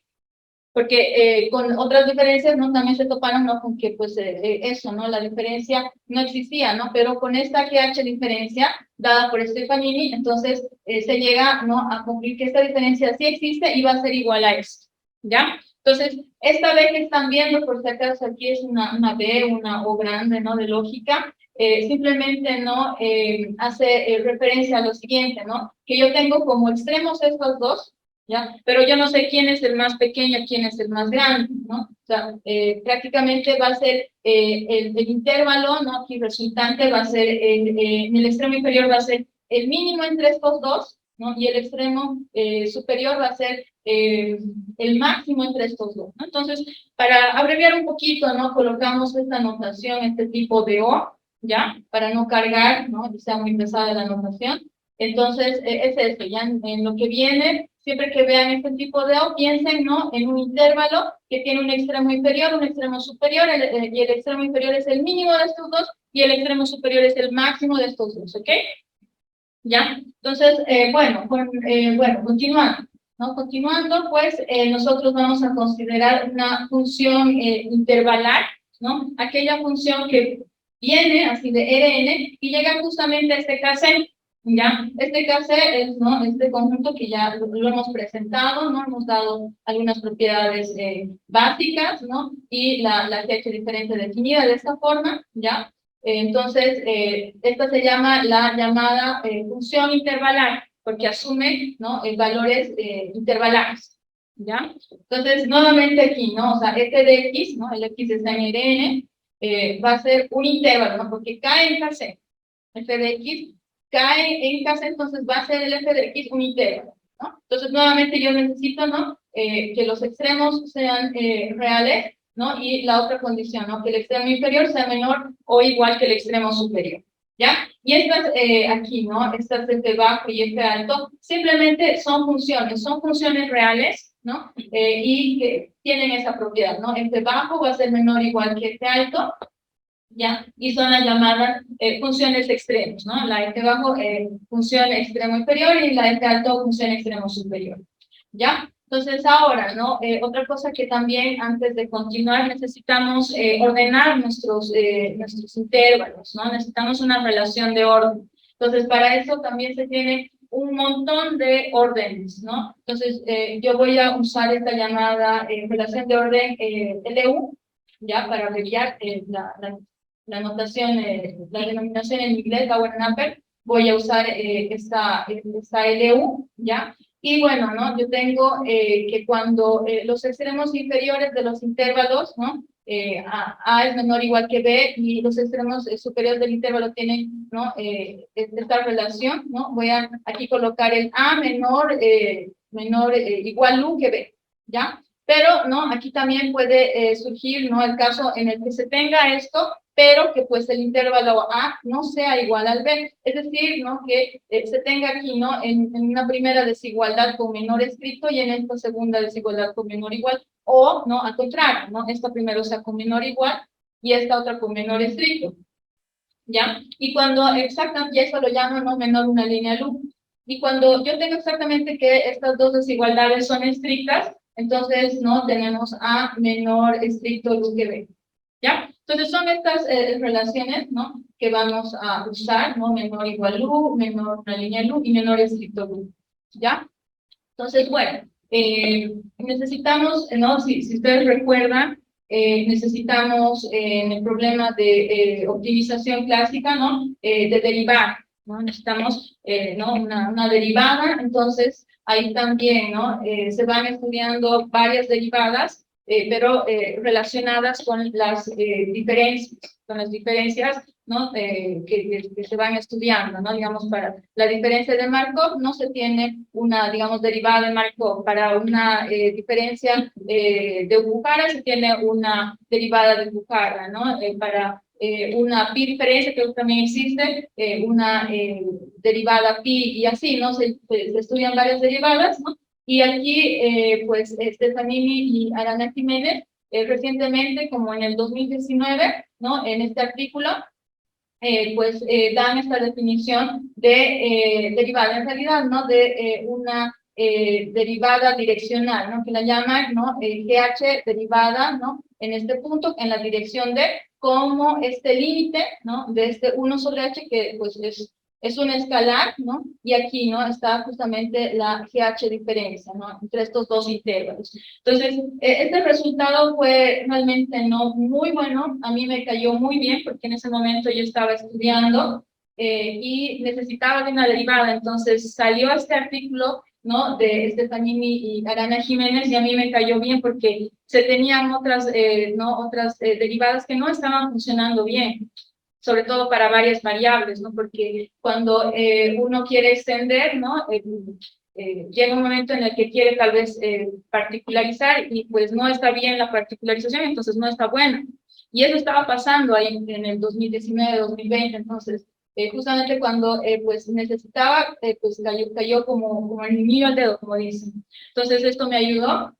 porque con otras diferencias, ¿no? También se toparon, ¿no? Con que, pues, eso, ¿no? La diferencia no existía, ¿no? Pero con esta GH diferencia, dada por Stefanini, entonces se llega, ¿no? A concluir que esta diferencia sí existe y va a ser igual a esto, ¿ya? Entonces, esta B que están viendo, por si acaso aquí es una B, una O grande, ¿no? De lógica, simplemente, ¿no? Hace referencia a lo siguiente, ¿no? Que yo tengo como extremos estos dos, ¿ya? Pero yo no sé quién es el más pequeño, quién es el más grande, ¿no? O sea, prácticamente va a ser el intervalo, ¿no? Aquí resultante va a ser, en el extremo inferior va a ser el mínimo entre estos dos, ¿no? Y el extremo superior va a ser el máximo entre estos dos, ¿no? Entonces, para abreviar un poquito, ¿no? Colocamos esta notación, este tipo de O, ¿ya? Para no cargar, ¿no? Que sea muy pesada la notación. Entonces, es esto, ya en lo que viene, siempre que vean este tipo de O, piensen, ¿no? En un intervalo que tiene un extremo inferior, un extremo superior, y el extremo inferior es el mínimo de estos dos, y el extremo superior es el máximo de estos dos, ¿ok? ¿Ya? Entonces, bueno, continuando, ¿no? Continuando, pues, nosotros vamos a considerar una función intervalar, ¿no? Aquella función que viene así de Rn y llega justamente a este KC, ¿Ya? Este KC es, ¿no? Este conjunto que ya lo hemos presentado, ¿no? Hemos dado algunas propiedades básicas, ¿no? Y la TH diferente definida de esta forma, ¿ya? Entonces, esta se llama la llamada función intervalar, porque asume, ¿no? Valores intervalares, ¿ya? Entonces, nuevamente aquí, ¿no? O sea, f de x, ¿no? El x está en el n, va a ser un intervalo, ¿no? Porque cae en KC, f de x cae en casa, entonces va a ser el f de x un intervalo, ¿no? Entonces, nuevamente yo necesito, ¿no? Que los extremos sean reales, ¿no? Y la otra condición, ¿no? Que el extremo inferior sea menor o igual que el extremo superior, ¿ya? Y estas aquí, ¿no? Estas f bajo y f alto, simplemente son funciones reales, ¿no? Y que tienen esa propiedad, ¿no? F bajo va a ser menor o igual que f alto, ¿ya? Y son las llamadas funciones extremos, ¿no? La f bajo, función extremo inferior, y la f alto, función extremo superior, ¿ya? Entonces ahora, ¿no? Otra cosa que también antes de continuar necesitamos ordenar nuestros intervalos, ¿no? Necesitamos una relación de orden. Entonces para eso también se tiene un montón de órdenes, ¿no? Entonces yo voy a usar esta llamada relación de orden LU, ¿ya? Para abreviar la notación, la denominación en inglés, Bauer Napper, voy a usar esta LU, ¿ya? Y bueno, ¿no? Yo tengo que cuando los extremos inferiores de los intervalos, ¿no? A es menor o igual que B, y los extremos superiores del intervalo tienen, ¿no? Esta relación, ¿no? Voy a aquí colocar el A menor igual U que B, ¿ya? Pero, ¿no? Aquí también puede surgir, ¿no? El caso en el que se tenga esto, pero que pues el intervalo A no sea igual al B. Es decir, ¿no? Que se tenga aquí, ¿no? En una primera desigualdad con menor estricto y en esta segunda desigualdad con menor igual, o, ¿no? Al contrario, ¿no? Esta primero sea con menor igual y esta otra con menor estricto, ¿ya? Y cuando exactamente, y eso lo llamo, ¿no? Menor una línea luz. Y cuando yo tengo exactamente que estas dos desigualdades son estrictas, entonces, ¿no? Tenemos A menor estricto luz que B, ¿ya? Entonces son estas relaciones, ¿no? Que vamos a usar, ¿no? Menor igual luz, menor una línea luz y menor estricto luz, ¿ya? Entonces, bueno, necesitamos, ¿no? Si ustedes recuerdan, necesitamos en el problema de optimización clásica, ¿no? De derivar, ¿no? Necesitamos, ¿no? Una derivada, entonces ahí también, ¿no? Se van estudiando varias derivadas, pero relacionadas con las diferencias, ¿no? Que se van estudiando, ¿no? Digamos, para la diferencia de Markov no se tiene una, digamos, derivada de Markov. Para una diferencia de Bukhara se tiene una derivada de Bukhara, ¿no? Para una pi diferencia que también existe, una derivada pi y así, ¿no? Se estudian varias derivadas, ¿no? Y aquí, pues, Stefanini y Arana Jiménez, recientemente, como en el 2019, ¿no? En este artículo, pues dan esta definición de derivada, en realidad, ¿no? De una derivada direccional, ¿no? Que la llaman, ¿no? GH derivada, ¿no? En este punto, en la dirección de como este límite, ¿no? De este 1 sobre h, que pues es un escalar, ¿no? Y aquí, ¿no? Está justamente la GH diferencia, ¿no? Entre estos dos intervalos. Entonces, este resultado fue realmente no muy bueno, a mí me cayó muy bien porque en ese momento yo estaba estudiando y necesitaba de una derivada, entonces salió este artículo, ¿no? De Stefanini y Arana Jiménez, y a mí me cayó bien porque se tenían otras derivadas que no estaban funcionando bien, sobre todo para varias variables, ¿no? Porque cuando uno quiere extender, ¿no? Llega un momento en el que quiere tal vez particularizar y pues no está bien la particularización, entonces no está buena. Y eso estaba pasando ahí en el 2019, 2020, entonces justamente cuando pues necesitaba, pues cayó como el niño al dedo, como dicen. Entonces esto me ayudó,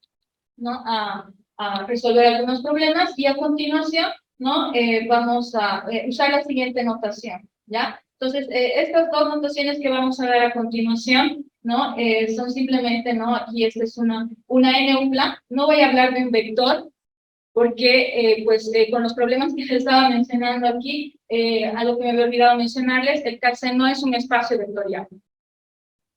¿no? A resolver algunos problemas y a continuación, ¿no? Vamos a usar la siguiente notación, ¿ya? Entonces, estas dos notaciones que vamos a ver a continuación, ¿no? Son simplemente, ¿no? Aquí esta es una n-upla. No voy a hablar de un vector, porque con los problemas que les estaba mencionando aquí, algo que me había olvidado mencionarles, el CARCE no es un espacio vectorial.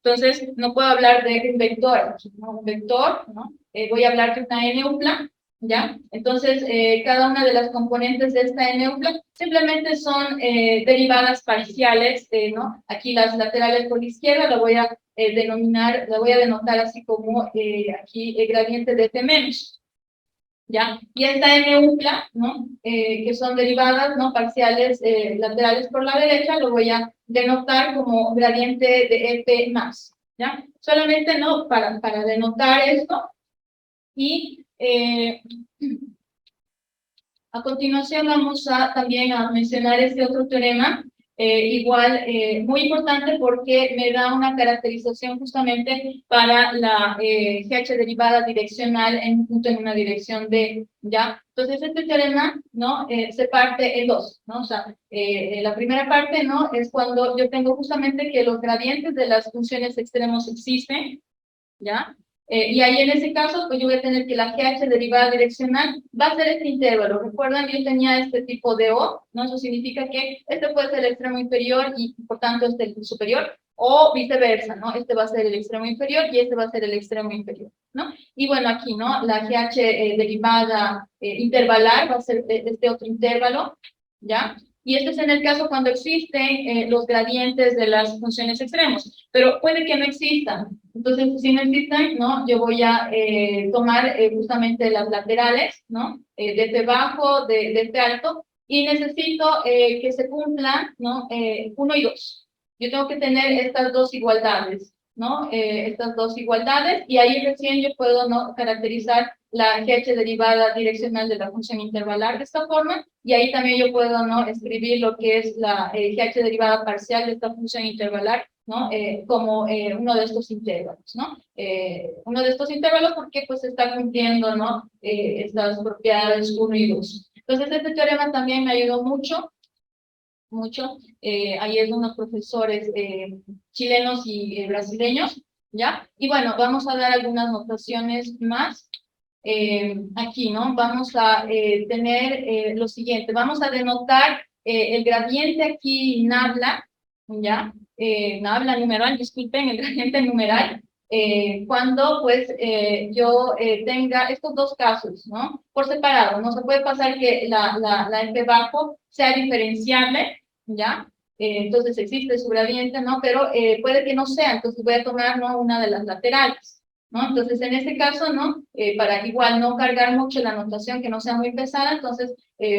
Entonces, no puedo hablar de un vector, ¿no? Un vector, ¿no? Voy a hablar de una n-upla, ¿ya? Entonces, cada una de las componentes de esta n-upla simplemente son derivadas parciales, ¿no? Aquí las laterales por la izquierda la voy a denominar, la voy a denotar así como aquí el gradiente de T menos, ¿ya? Y esta n-upla, ¿no? Que son derivadas, ¿no? Parciales laterales por la derecha, lo voy a denotar como gradiente de F más, ¿ya? Solamente, ¿no? Para denotar esto. Y a continuación vamos también a mencionar este otro teorema, igual muy importante porque me da una caracterización justamente para la GH derivada direccional en un punto en una dirección D, ¿ya? Entonces este teorema, ¿no? Se parte en dos, ¿no? O sea, la primera parte, ¿no? Es cuando yo tengo justamente que los gradientes de las funciones extremos existen, ¿ya? Y ahí en ese caso, pues yo voy a tener que la GH derivada direccional va a ser este intervalo. Recuerdan, yo tenía este tipo de O, ¿no? Eso significa que este puede ser el extremo inferior y por tanto este el superior, o viceversa, ¿no? Este va a ser el extremo inferior y este va a ser el extremo inferior, ¿no? Y bueno, aquí, ¿no? La GH derivada intervalar va a ser este otro intervalo, ¿ya? Y este es en el caso cuando existen los gradientes de las funciones extremos, pero puede que no existan. Entonces, si no existen, ¿no? Yo voy a tomar justamente las laterales, ¿no? De F bajo, de F alto, y necesito que se cumplan, ¿no? 1 y 2. Yo tengo que tener estas dos igualdades, ¿no? Estas dos igualdades, y ahí recién yo puedo, ¿no? Caracterizar la GH derivada direccional de la función intervalar de esta forma, y ahí también yo puedo, ¿no? Escribir lo que es la GH derivada parcial de esta función intervalar, ¿no? Como uno de estos intervalos, ¿no? Uno de estos intervalos porque pues está cumpliendo, ¿no? Estas propiedades 1 y 2. Entonces este teorema también me ayudó mucho, mucho. Ahí es de unos profesores chilenos y brasileños, ¿ya? Y bueno, vamos a dar algunas notaciones más. Aquí, ¿no? Vamos a tener lo siguiente, vamos a denotar el gradiente aquí nabla, ¿ya? Nabla numeral, disculpen, el gradiente numeral, cuando pues yo tenga estos dos casos, ¿no? Por separado, no se puede pasar que la F bajo sea diferenciable, ¿ya? Entonces existe su gradiente, ¿no? Pero puede que no sea, entonces voy a tomar, ¿no? Una de las laterales, ¿no? Entonces, en este caso, ¿no? Para igual no cargar mucho la notación, que no sea muy pesada, entonces,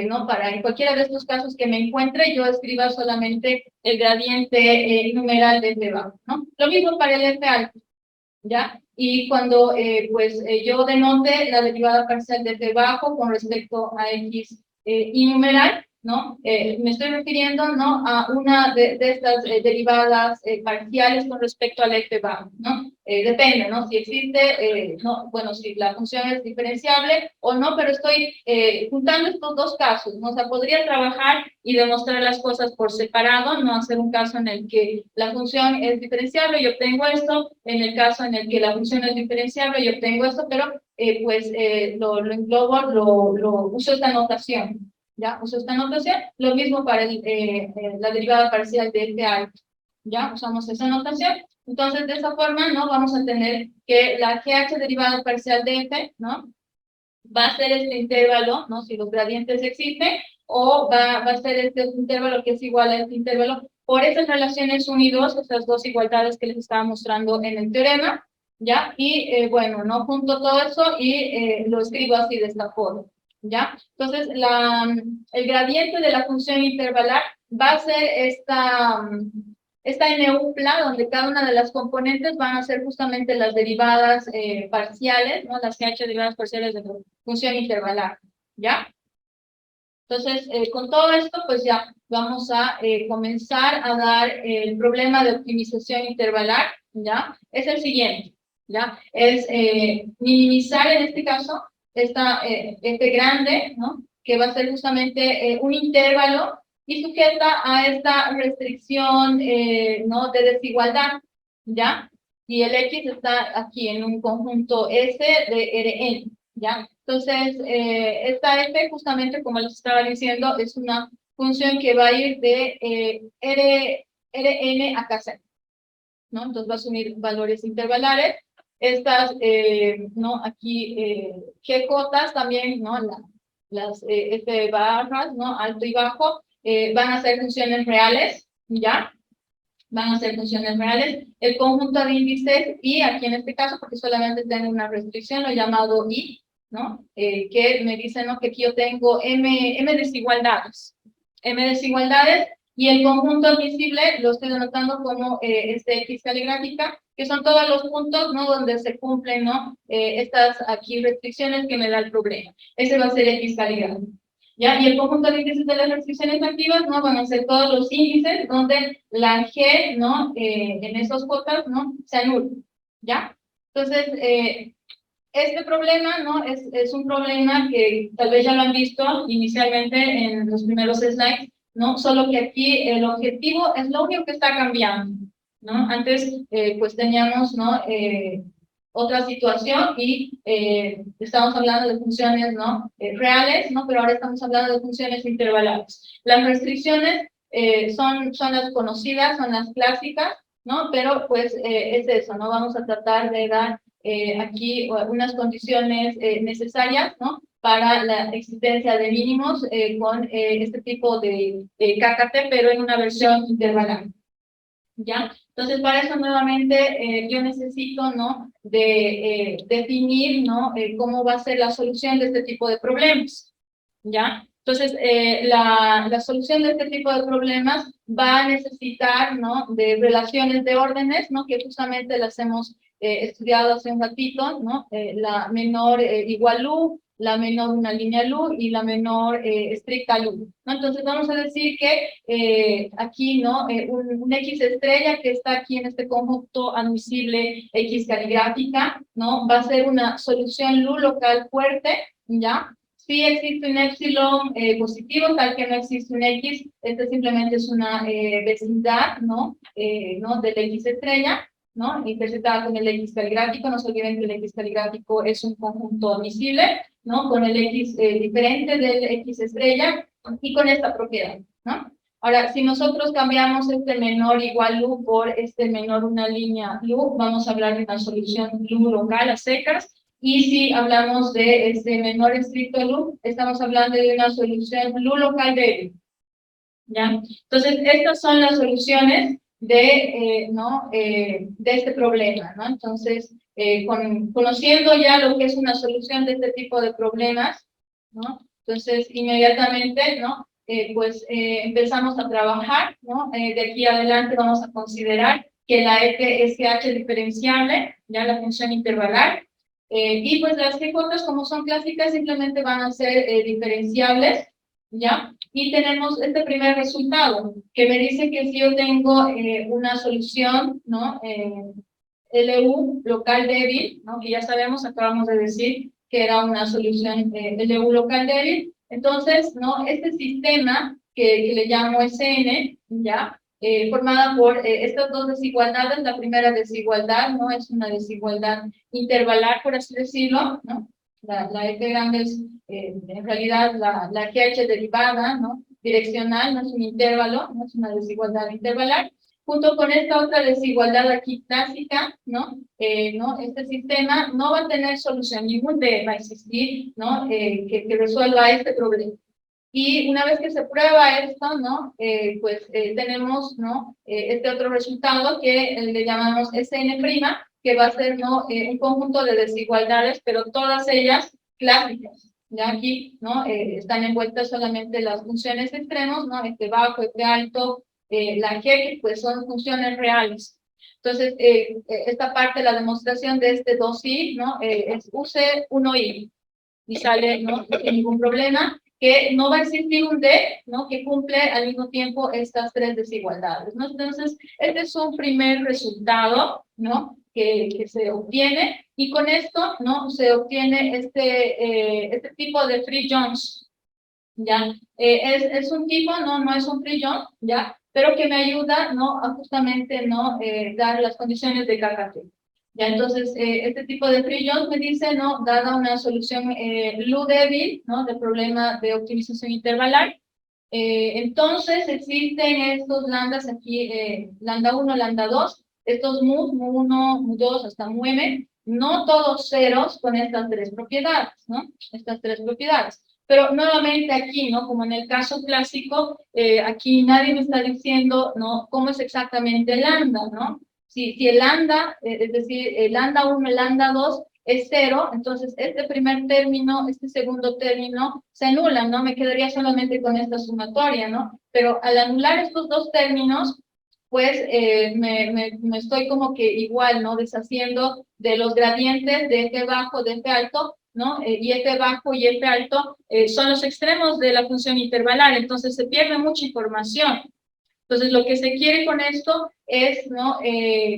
¿no? Para en cualquiera de estos casos que me encuentre, yo escriba solamente el gradiente numeral de F bajo, ¿no? Lo mismo para el F alto, ¿ya? Y cuando, yo denote la derivada parcial de F bajo con respecto a X y numeral, ¿no? Me estoy refiriendo, ¿no? A una de estas derivadas parciales con respecto al F bajo, ¿no? Depende, ¿no? Si existe, no, bueno, si la función es diferenciable o no, pero estoy juntando estos dos casos, ¿no? O sea, podría trabajar y demostrar las cosas por separado, no hacer un caso en el que la función es diferenciable y obtengo esto, en el caso en el que la función es diferenciable y obtengo esto, pero lo englobo, lo uso esta notación. ¿Ya? Uso esta notación. Lo mismo para la derivada parcial de F alto. ¿Ya? Usamos esa notación. Entonces, de esa forma, ¿no? Vamos a tener que la GH derivada parcial de F, ¿no? Va a ser este intervalo, ¿no? Si los gradientes existen, o va a ser este intervalo que es igual a este intervalo por esas relaciones 1 y 2, estas dos igualdades que les estaba mostrando en el teorema, ¿ya? Y bueno, ¿no? Junto todo eso y lo escribo así de esta forma. ¿Ya? Entonces, el gradiente de la función intervalar va a ser esta n-upla, donde cada una de las componentes van a ser justamente las derivadas parciales, ¿no? Las GH derivadas parciales de la función intervalar, ¿ya? Entonces, con todo esto, pues ya vamos a comenzar a dar el problema de optimización intervalar, ¿ya? Es el siguiente, ¿ya? Es minimizar en este caso este grande, ¿no? Que va a ser justamente un intervalo y sujeta a esta restricción, ¿no? De desigualdad, ¿ya? Y el X está aquí en un conjunto S de Rn, ¿ya? Entonces, esta F, justamente como les estaba diciendo, es una función que va a ir de Rn a Kz, ¿no? Entonces va a asumir valores intervalares. Estas, ¿no? Aquí, G cotas también, ¿no? Las F barras, ¿no? Alto y bajo, van a ser funciones reales, ¿ya? Van a ser funciones reales. El conjunto de índices y aquí en este caso, porque solamente tengo una restricción, lo he llamado I, ¿no? Que me dice, ¿no? Que aquí yo tengo M desigualdades. M desigualdades y el conjunto admisible lo estoy denotando como X caligráfica, que son todos los puntos, ¿no? Donde se cumplen, ¿no? Estas aquí restricciones que me da el problema. Ese va a ser X caligráfica. ¿Ya? Y el conjunto de índices de las restricciones activas, ¿no? Van a ser todos los índices donde la G, ¿no? En esos cotas, ¿no? Se anula, ¿ya? Entonces, este problema, ¿no? Es un problema que tal vez ya lo han visto inicialmente en los primeros slides, ¿no? Solo que aquí el objetivo es lo único que está cambiando, ¿no? Antes, pues teníamos, ¿no? Otra situación y estamos hablando de funciones, ¿no? Reales, ¿no? Pero ahora estamos hablando de funciones intervalares. Las restricciones son las conocidas, son las clásicas, ¿no? Pero pues es eso, ¿no? Vamos a tratar de dar aquí unas condiciones necesarias, ¿no? Para la existencia de mínimos con este tipo de KKT, pero en una versión intervalar. ¿Ya? Entonces, para eso nuevamente yo necesito, ¿no? De definir, ¿no? Cómo va a ser la solución de este tipo de problemas, ¿ya? Entonces, la solución de este tipo de problemas va a necesitar, ¿no? De relaciones de órdenes, ¿no? Que justamente las hemos estudiado hace un ratito, ¿no? La menor igual U, la menor una línea luz y la menor estricta luz, ¿no? Entonces vamos a decir que aquí, ¿no? Un X estrella que está aquí en este conjunto admisible X caligráfica, ¿no? Va a ser una solución luz local fuerte, ¿ya? Si existe un epsilon positivo, tal que no existe un X, este simplemente es una vecindad, ¿no? ¿No? Del X estrella, ¿no? Interpretada con el X caligráfico. No se olviden que el X caligráfico es un conjunto admisible, ¿no? Con el X diferente del X estrella y con esta propiedad, ¿no? Ahora, si nosotros cambiamos este menor igual U por este menor una línea U, vamos a hablar de una solución U local a secas. Y si hablamos de este menor estricto LU, estamos hablando de una solución LU local débil, ¿ya? Entonces, estas son las soluciones de, ¿no? De este problema, ¿no? Entonces, conociendo ya lo que es una solución de este tipo de problemas, ¿no? Entonces, inmediatamente, ¿no? Pues empezamos a trabajar, ¿no? De aquí adelante vamos a considerar que la FSH es diferenciable, ya la función intervalar, y pues las GJ, como son clásicas, simplemente van a ser diferenciables, ¿ya? Y tenemos este primer resultado, que me dice que si yo tengo una solución, ¿no? LU local débil, ¿no? Que ya sabemos, acabamos de decir que era una solución LU local débil. Entonces, ¿no? Este sistema que le llamo SN, ¿ya? Formada por estas dos desigualdades. La primera desigualdad, ¿no? Es una desigualdad intervalar, por así decirlo, ¿no? La F grande es en realidad la GH derivada, ¿no? Direccional, no es un intervalo, no es una desigualdad intervalar. Junto con esta otra desigualdad aquí clásica, ¿no? ¿No? Este sistema no va a tener solución, ningún D va a existir, ¿no? Que resuelva este problema. Y una vez que se prueba esto, ¿no? Pues tenemos, ¿no? Este otro resultado que le llamamos SN', que va a ser, ¿no? Un conjunto de desigualdades, pero todas ellas clásicas. Ya aquí, ¿no? Están envueltas solamente las funciones extremos, ¿no? Este bajo, este alto, la G, que pues son funciones reales. Entonces, esta parte, la demostración de este 2i, ¿no? Es use 1i y sale, ¿no? Sin ningún problema, que no va a existir un D, ¿no? Que cumple al mismo tiempo estas tres desigualdades, ¿no? Entonces, este es un primer resultado, ¿no? Que se obtiene, y con esto, ¿no? Se obtiene este tipo de free Jones, ¿ya? Es un tipo, no es un free Jones, ¿ya? Pero que me ayuda, ¿no? A justamente, ¿no? Dar las condiciones de KKT. Ya, entonces, este tipo de free Jones me dice, ¿no? Dada una solución LU débil, ¿no? Del problema de optimización intervalar, entonces existen estos lambdas aquí, lambda 1, lambda 2, estos mu1, mu2 hasta mu_m, no todos ceros con estas tres propiedades, ¿no? Estas tres propiedades. Pero nuevamente aquí, ¿no? Como en el caso clásico, aquí nadie me está diciendo, ¿no? Cómo es exactamente el lambda, ¿no? Si el lambda, es decir, el lambda 1, el lambda 2 es cero, entonces este primer término, este segundo término se anulan, ¿no? Me quedaría solamente con esta sumatoria, ¿no? Pero al anular estos dos términos, pues me estoy como que igual, ¿no? Deshaciendo de los gradientes de f bajo, de f alto, ¿no? Y f bajo y f alto son los extremos de la función intervalar, entonces se pierde mucha información. Entonces, lo que se quiere con esto es, ¿no?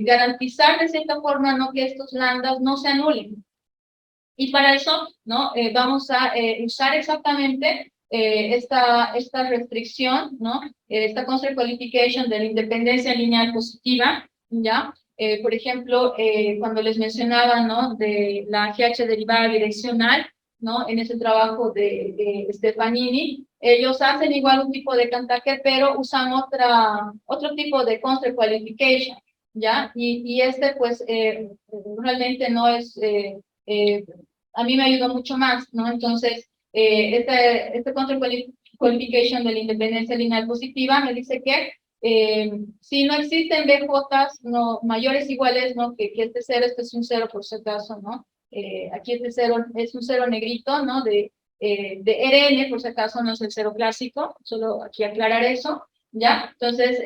Garantizar de cierta forma, ¿no? Que estos lambdas no se anulen. Y para eso, ¿no? Vamos a usar exactamente esta restricción, ¿no? Esta constraint qualification de la independencia lineal positiva, ¿ya? Por ejemplo, cuando les mencionaba, ¿no? De la GH derivada direccional, ¿no? En ese trabajo de Stefanini, ellos hacen igual un tipo de Cantaker, pero usan otro tipo de constraint qualification, ¿ya? Y este, pues, realmente no es... a mí me ayudó mucho más, ¿no? Entonces, este control qualification de la independencia lineal positiva me dice que si no existen BJs no, mayores iguales, ¿no? Que este cero, este es un cero por si acaso, ¿no? Aquí este cero es un cero negrito, ¿no? De Rn, por si acaso no es el cero clásico, solo aquí aclarar eso, ¿ya? Entonces,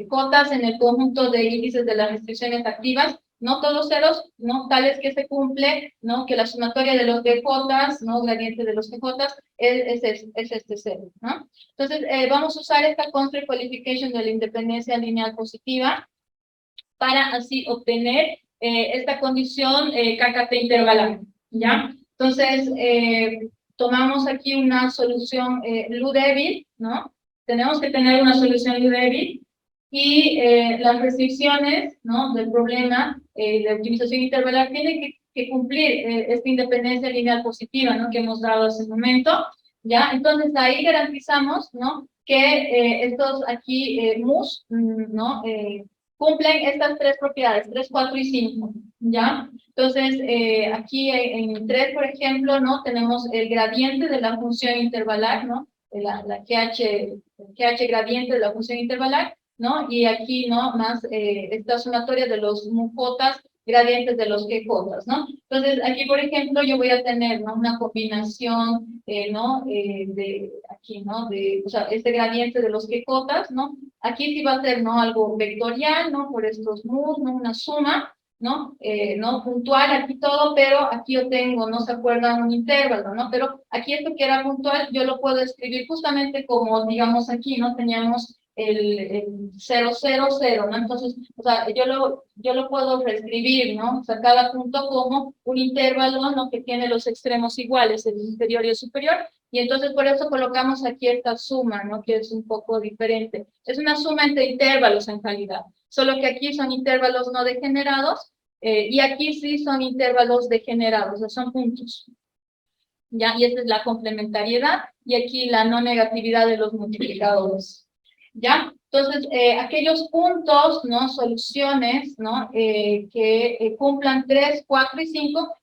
Jotas en el conjunto de índices de las restricciones activas, no todos ceros, no tales que se cumple, ¿no? Que la sumatoria de los dj, ¿no? Gradiente de los dj es este cero, ¿no? Entonces, vamos a usar esta constraint qualification de la independencia lineal positiva para así obtener esta condición KKT intervalar, ¿ya? Entonces, tomamos aquí una solución LU débil, ¿no? Tenemos que tener una solución LU débil y las restricciones, ¿no? Del problema de optimización intervalar tienen que cumplir esta independencia lineal positiva, ¿no? Que hemos dado hace un momento, ¿ya? Entonces, ahí garantizamos, ¿no? Que estos aquí mus, ¿no? Cumplen estas tres propiedades, 3, 4 y 5, ¿ya? Entonces, aquí en 3, por ejemplo, ¿no? Tenemos el gradiente de la función intervalar, ¿no? La GH gradiente de la función intervalar, ¿no? Y aquí, ¿no? Más esta sumatoria de los mujotas gradientes de los GJ, ¿no? Entonces, aquí, por ejemplo, yo voy a tener, ¿no? Una combinación, ¿no? De aquí, ¿no? O sea, este gradiente de los GJ, ¿no? Aquí sí va a ser, ¿no? Algo vectorial, ¿no? Por estos mus, ¿no? Una suma, ¿no? ¿No? Puntual aquí todo, pero aquí yo tengo, ¿no? ¿Se acuerdan? Un intervalo, ¿no? Pero aquí esto que era puntual, yo lo puedo escribir justamente como, digamos, aquí, ¿no? Teníamos el 0, 0, 0, ¿no? Entonces, o sea, yo lo puedo reescribir, ¿no? O sea, cada punto como un intervalo, ¿no? Que tiene los extremos iguales, el inferior y el superior, y entonces por eso colocamos aquí esta suma, ¿no? Que es un poco diferente. Es una suma entre intervalos en realidad, solo que aquí son intervalos no degenerados, y aquí sí son intervalos degenerados, o sea, son puntos. ¿Ya? Y esta es la complementariedad, y aquí la no negatividad de los multiplicadores. ¿Ya? Entonces, aquellos puntos, ¿no? Soluciones, ¿no? Que cumplan 3, 4 y 5,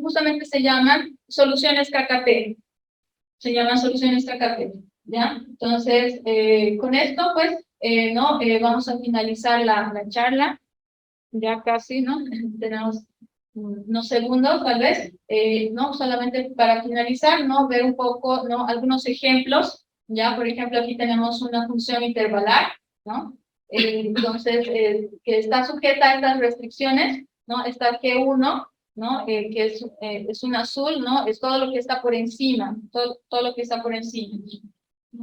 justamente se llaman soluciones KKT. Se llaman soluciones KKT, ¿ya? Entonces, con esto, pues, ¿no? Vamos a finalizar la charla, ya casi, ¿no? Tenemos unos segundos, tal vez, ¿no? Solamente para finalizar, ¿no? Ver un poco, ¿no? Algunos ejemplos, ¿ya? Por ejemplo, aquí tenemos una función intervalar, ¿no? Entonces, que está sujeta a estas restricciones, ¿no? Está G1, ¿no? Que es un azul, ¿no? Es todo lo que está por encima, todo lo que está por encima.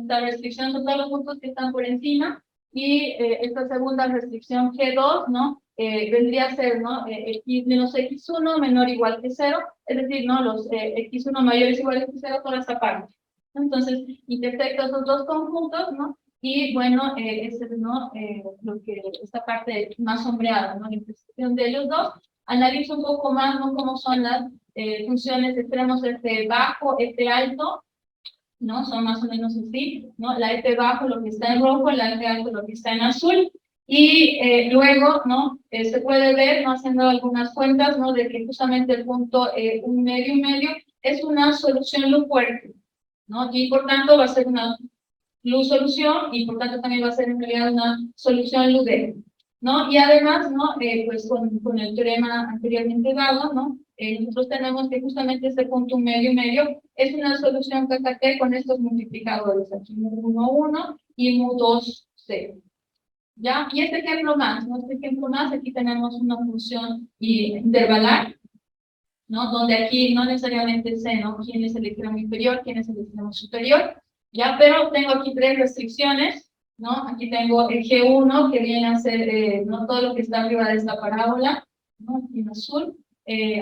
Esta restricción son todos los puntos que están por encima, y esta segunda restricción G2, ¿no? Vendría a ser, ¿no? X menos X1 menor o igual que 0, es decir, ¿no? Los X1 mayores o iguales que 0 toda esta parte. Entonces, intersecto esos dos conjuntos, ¿no? Y bueno, ese es, ¿no? Lo que esta parte más sombreada, ¿no? La intersección de ellos dos. analizo un poco más, ¿no? Cómo son las funciones de extremos F bajo, F alto, ¿no? Son más o menos así, ¿no? La F bajo, lo que está en rojo, la F alto, lo que está en azul. Y luego, ¿no? Se puede ver, ¿no? Haciendo algunas cuentas, ¿no? De que justamente el punto un medio es una solución luz fuerte, ¿no? Y por tanto va a ser una luz solución y por tanto también va a ser en realidad una solución luz débil, ¿no? Y además, ¿no? Pues con el teorema anteriormente dado, ¿no? Nosotros tenemos que justamente este punto medio es una solución KKT con estos multiplicadores, aquí mu1, 1 y mu2, 0. ¿Ya? Y este ejemplo más, ¿no? Este ejemplo más, aquí tenemos una función intervalar, ¿no? Donde aquí no necesariamente sé, ¿no? Quién es el extremo inferior, quién es el extremo superior, ¿ya? Pero tengo aquí tres restricciones, ¿no? Aquí tengo el G1, que viene a ser, no todo lo que está arriba de esta parábola, ¿no? Aquí en azul.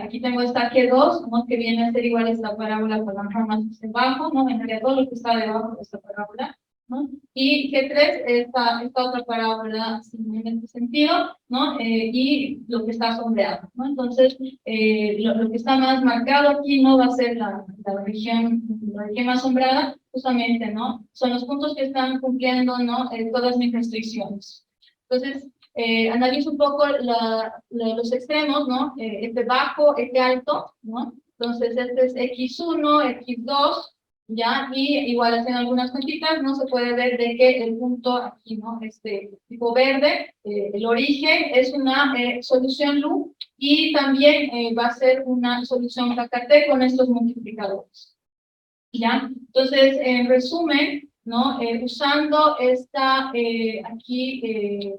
Aquí tengo esta G2, ¿no? Que viene a ser igual a esta parábola con las ramas hacia abajo, ¿no? En realidad todo lo que está debajo de esta parábola, ¿no? Y G3, esta otra parábola en este sentido, ¿no? Y lo que está sombreado, ¿no? Entonces, lo que está más marcado aquí no va a ser la región más sombreada, justamente, ¿no? Son los puntos que están cumpliendo, ¿no? Todas mis restricciones. Entonces, analizo un poco los extremos, ¿no? Este bajo, este alto, ¿no? Entonces, este es X1, X2, ¿ya? Y igual haciendo algunas cuentitas, ¿no? Se puede ver de que el punto aquí, ¿no? Este tipo verde, el origen es una solución LU y también va a ser una solución KKT con estos multiplicadores, ¿ya? Entonces, en resumen, ¿no? Usando esta aquí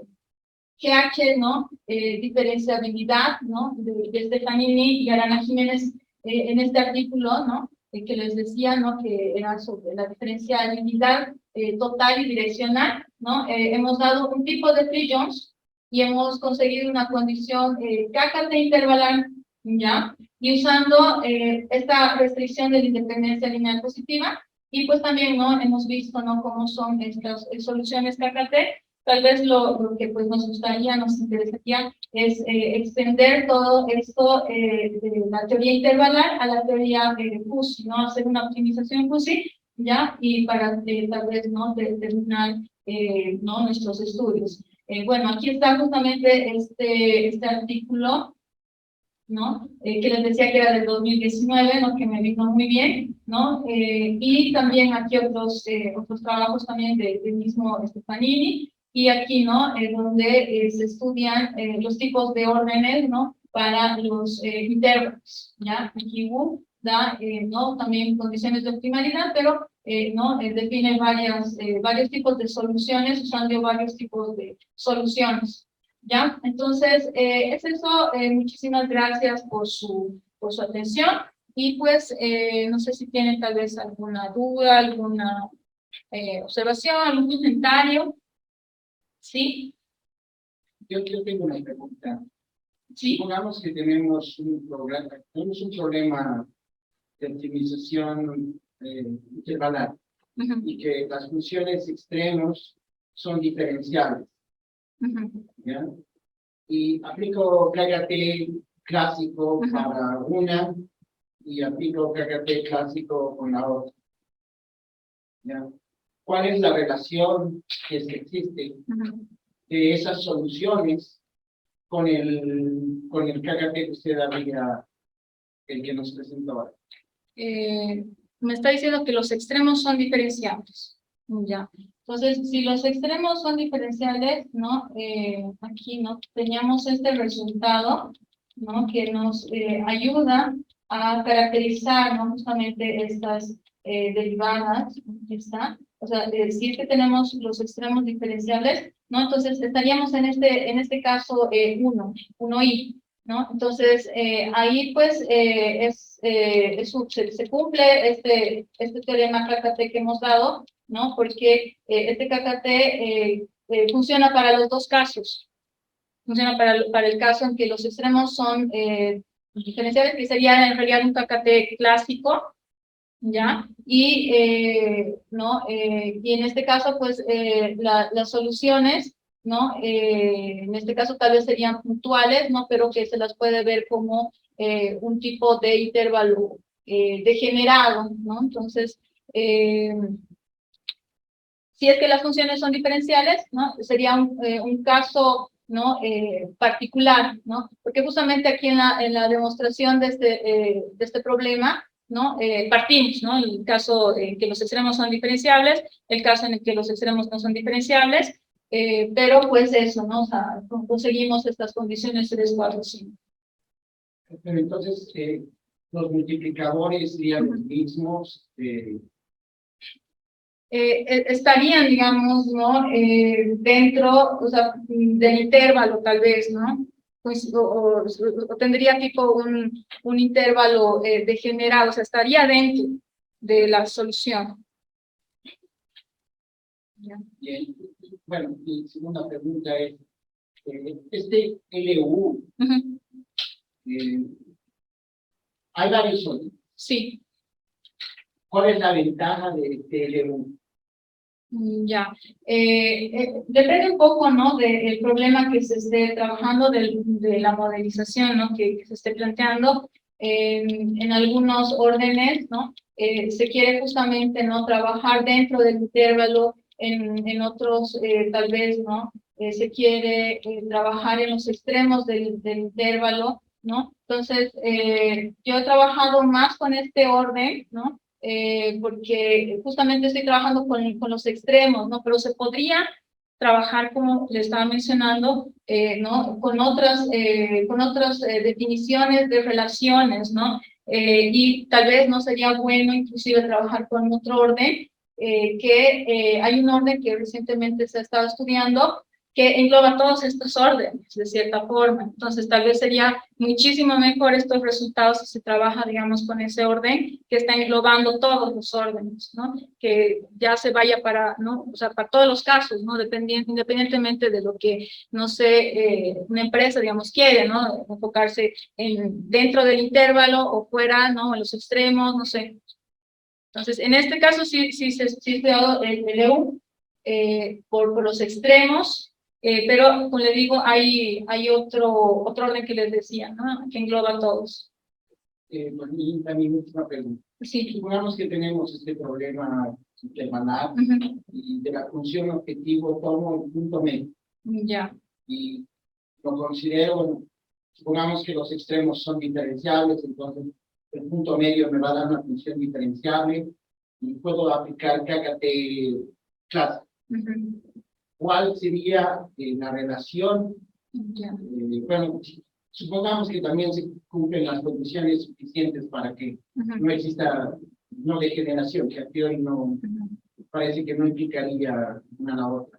GH, ¿no? Diferenciabilidad, ¿no? De Stefanini y Arana Jiménez en este artículo, ¿no? Que les decía, ¿no? Que era sobre la diferenciabilidad total y direccional, ¿no? Hemos dado un tipo de free Jones y hemos conseguido una condición KKT intervalar, ¿ya? Y usando esta restricción de la independencia lineal positiva, y pues también, ¿no? Hemos visto, ¿no? Cómo son estas soluciones KKT. Tal vez lo que pues nos gustaría, nos interesaría es extender todo esto de la teoría intervalar a la teoría Fuzzy, ¿no? Hacer una optimización Fuzzy, ¿ya? Y para tal vez, ¿no? Terminar, ¿no? Nuestros estudios. Bueno, aquí está justamente este artículo, ¿no? Que les decía que era del 2019, ¿no? Que me vino muy bien, ¿no? Y también aquí otros trabajos también del mismo Stefanini, y aquí, ¿no? Donde se estudian los tipos de órdenes, ¿no? Para los intervalos, ¿ya? Aquí Wu da, ¿no? También condiciones de optimalidad, pero, ¿no? Define varios tipos de soluciones usando varios tipos de soluciones. ¿Ya? Entonces, es eso. Muchísimas gracias por su atención. Y pues, no sé si tienen tal vez alguna duda, alguna observación, algún comentario. ¿Sí? Yo tengo una pregunta. ¿Sí? Supongamos que tenemos un problema de optimización intervalar y que las funciones extremos son diferenciables. ¿Ya? Y aplico KKT clásico para una y aplico KKT clásico con la otra. ¿Ya? ¿Cuál es la relación que existe de esas soluciones con el KKT que usted había, el que nos presentó ahora? Me está diciendo que los extremos son diferenciables. Ya. Entonces, si los extremos son diferenciales, ¿no? Aquí, ¿no? Teníamos este resultado, ¿no? Que nos ayuda a caracterizar, ¿no? Justamente estas derivadas. Aquí está. O sea, si es que tenemos los extremos diferenciales, ¿no? Entonces, estaríamos en este caso 1i. ¿No? Entonces, ahí pues se cumple este teorema KKT que hemos dado, ¿no? Porque este KKT funciona para los dos casos. Funciona para el caso en que los extremos son diferenciales, que sería en realidad un KKT clásico, ¿ya? Y, ¿no? Y en este caso, pues, las soluciones ¿no? En este caso tal vez serían puntuales, ¿no? Pero que se las puede ver como un tipo de intervalo degenerado, ¿no? Entonces, si es que las funciones son diferenciales, ¿no? Sería un caso, ¿no? Particular, ¿no? Porque justamente aquí en la demostración de este problema, ¿no? Partimos, ¿no? El caso en que los extremos son diferenciables, el caso en el que los extremos no son diferenciables, pero pues eso, ¿no? O sea, conseguimos estas condiciones 3, 4, 5. Pero entonces, los multiplicadores serían los mismos. Estarían, digamos, ¿no? Dentro, o sea, del intervalo, tal vez, ¿no? Pues, o tendría tipo un intervalo degenerado, o sea, estaría dentro de la solución. Bien. Bueno, mi segunda pregunta es, este LU, hay varios otros. Sí. ¿Cuál es la ventaja de este LU? Ya, depende un poco, ¿no? Del problema que se esté trabajando, de la modelización, ¿no? Que se esté planteando. En algunos órdenes, ¿no? Se quiere justamente, ¿no? Trabajar dentro del intervalo, en otros, tal vez, ¿no? Se quiere trabajar en los extremos del intervalo, ¿no? Entonces, yo he trabajado más con este orden, ¿no? Porque justamente estoy trabajando con los extremos, ¿no? Pero se podría trabajar, como le estaba mencionando, ¿no? Con otras definiciones de relaciones, ¿no? Y tal vez no sería bueno inclusive trabajar con otro orden, hay un orden que recientemente se ha estado estudiando, que engloba todos estos órdenes, de cierta forma. Entonces, tal vez sería muchísimo mejor estos resultados si se trabaja, digamos, con ese orden que está englobando todos los órdenes, ¿no? Que ya se vaya para, ¿no? O sea, para todos los casos, ¿no? Independientemente de lo que, no sé, una empresa, digamos, quiere, ¿no? Enfocarse dentro del intervalo o fuera, ¿no? En los extremos, no sé. Entonces, en este caso sí se ha dado el EU por los extremos, pero como le digo, hay otro orden que les decía, ¿no? Que engloba a todos. Bueno, y también última pregunta. Sí. Supongamos que tenemos este problema intervalar y de la función objetivo tomo el punto medio. Ya. Y lo considero, supongamos que los extremos son diferenciables, entonces el punto medio me va a dar una función diferenciable y puedo aplicar KKT clase. ¿Cuál sería la relación? Bueno, supongamos que también se cumplen las condiciones suficientes para que no exista no degeneración, que a priori no parece que no implicaría una a la otra.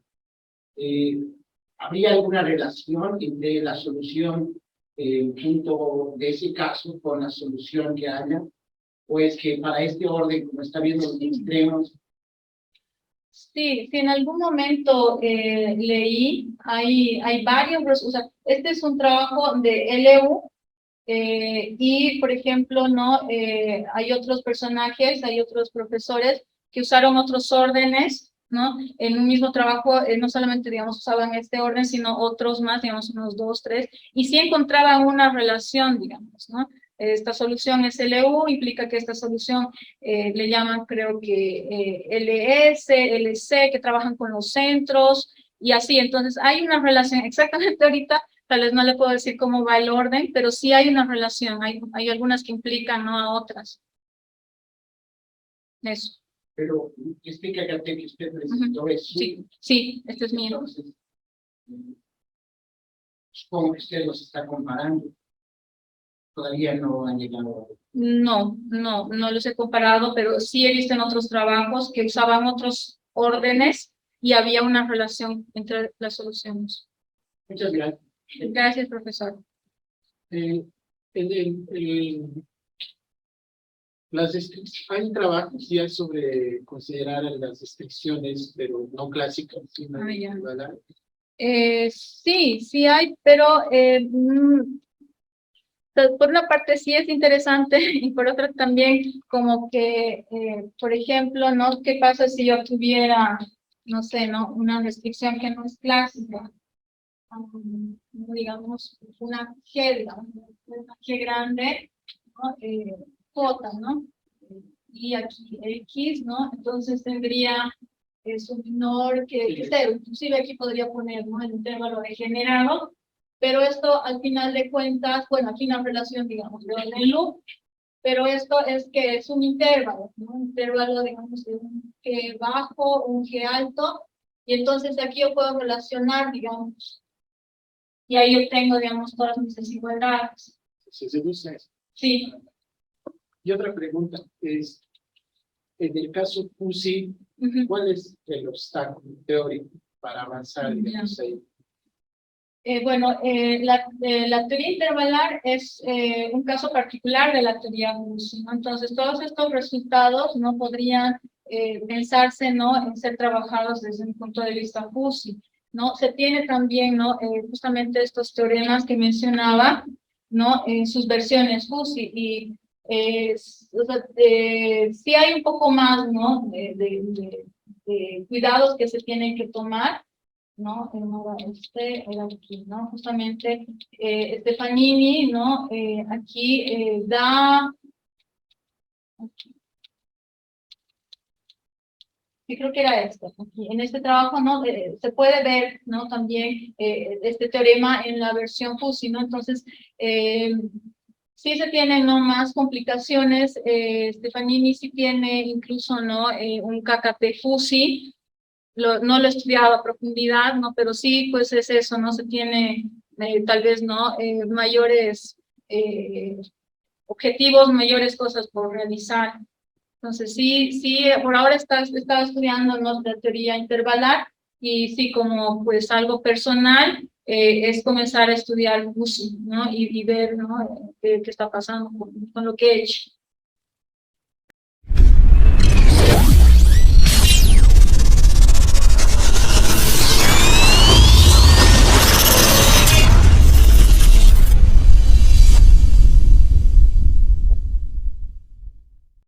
¿Habría alguna relación entre la solución punto de ese caso con la solución que haya? ¿O es que para este orden, como está viendo los extremos? Sí, en algún momento leí, hay varios, o sea, este es un trabajo de LU, y por ejemplo, ¿no? Hay otros personajes, hay otros profesores que usaron otros órdenes, ¿no? En un mismo trabajo, no solamente, digamos, usaban este orden, sino otros más, digamos, unos 2, 3, y sí encontraban una relación, digamos, ¿no? Esta solución es LU, implica que esta solución le llaman, creo que LS, LC, que trabajan con los centros, y así. Entonces, hay una relación exactamente ahorita. Tal vez no le puedo decir cómo va el orden, pero sí hay una relación, hay algunas que implican, no a otras. Eso. Pero explica que usted presentó eso. Sí, este es mío. Entonces, supongo que usted los está comparando. Todavía no han llegado. No los he comparado, pero sí he visto en otros trabajos que usaban otros órdenes y había una relación entre las soluciones. Muchas gracias. Gracias, profesor. Hay trabajos ya sobre considerar las restricciones, pero no clásicas, sino sí hay, pero por una parte sí es interesante y por otra también como que, por ejemplo, ¿no? ¿Qué pasa si yo tuviera no sé, ¿no? Una restricción que no es clásica, digamos, una G, digamos, una G grande, ¿no? J, ¿no? Y aquí X, ¿no? Entonces tendría su menor que 0, inclusive aquí podría poner, ¿no? El intervalo degenerado, pero esto al final de cuentas, bueno, aquí una relación, digamos, de loop, pero esto es que es un intervalo, ¿no? Un intervalo, digamos, de un G bajo, un G alto, y entonces aquí yo puedo relacionar, digamos, y ahí obtengo, digamos, todas mis desigualdades. Se deduce eso. Sí. Y otra pregunta es, en el caso PUSI, ¿cuál es el obstáculo teórico para avanzar, digamos, ahí? Bueno, la teoría intervalar es un caso particular de la teoría PUSI, ¿no? Entonces, todos estos resultados no podrían pensarse, ¿no? En ser trabajados desde un punto de vista PUSI, ¿no? Se tiene también, ¿no? Justamente estos teoremas que mencionaba, ¿no? En sus versiones PUSI, y o sea, sí hay un poco más, ¿no? De cuidados que se tienen que tomar, ¿no? Era aquí, ¿no? Justamente Stefanini, ¿no? Aquí da, yo creo que era esto, aquí, en este trabajo, ¿no? Se puede ver, ¿no? También este teorema en la versión FUSI, ¿no? Entonces, sí se tienen, ¿no? Más complicaciones. Stefanini sí tiene incluso, ¿no? Un KKT FUSI. No lo he estudiado a profundidad, ¿no? Pero sí, pues es eso, ¿no? Se tiene tal vez, ¿no? Mayores objetivos, mayores cosas por realizar. Entonces, sí, por ahora estaba estudiando, ¿no? La teoría intervalar, y sí, como pues algo personal, es comenzar a estudiar UCI, ¿no? Y ver, ¿no? Qué está pasando con lo que he hecho.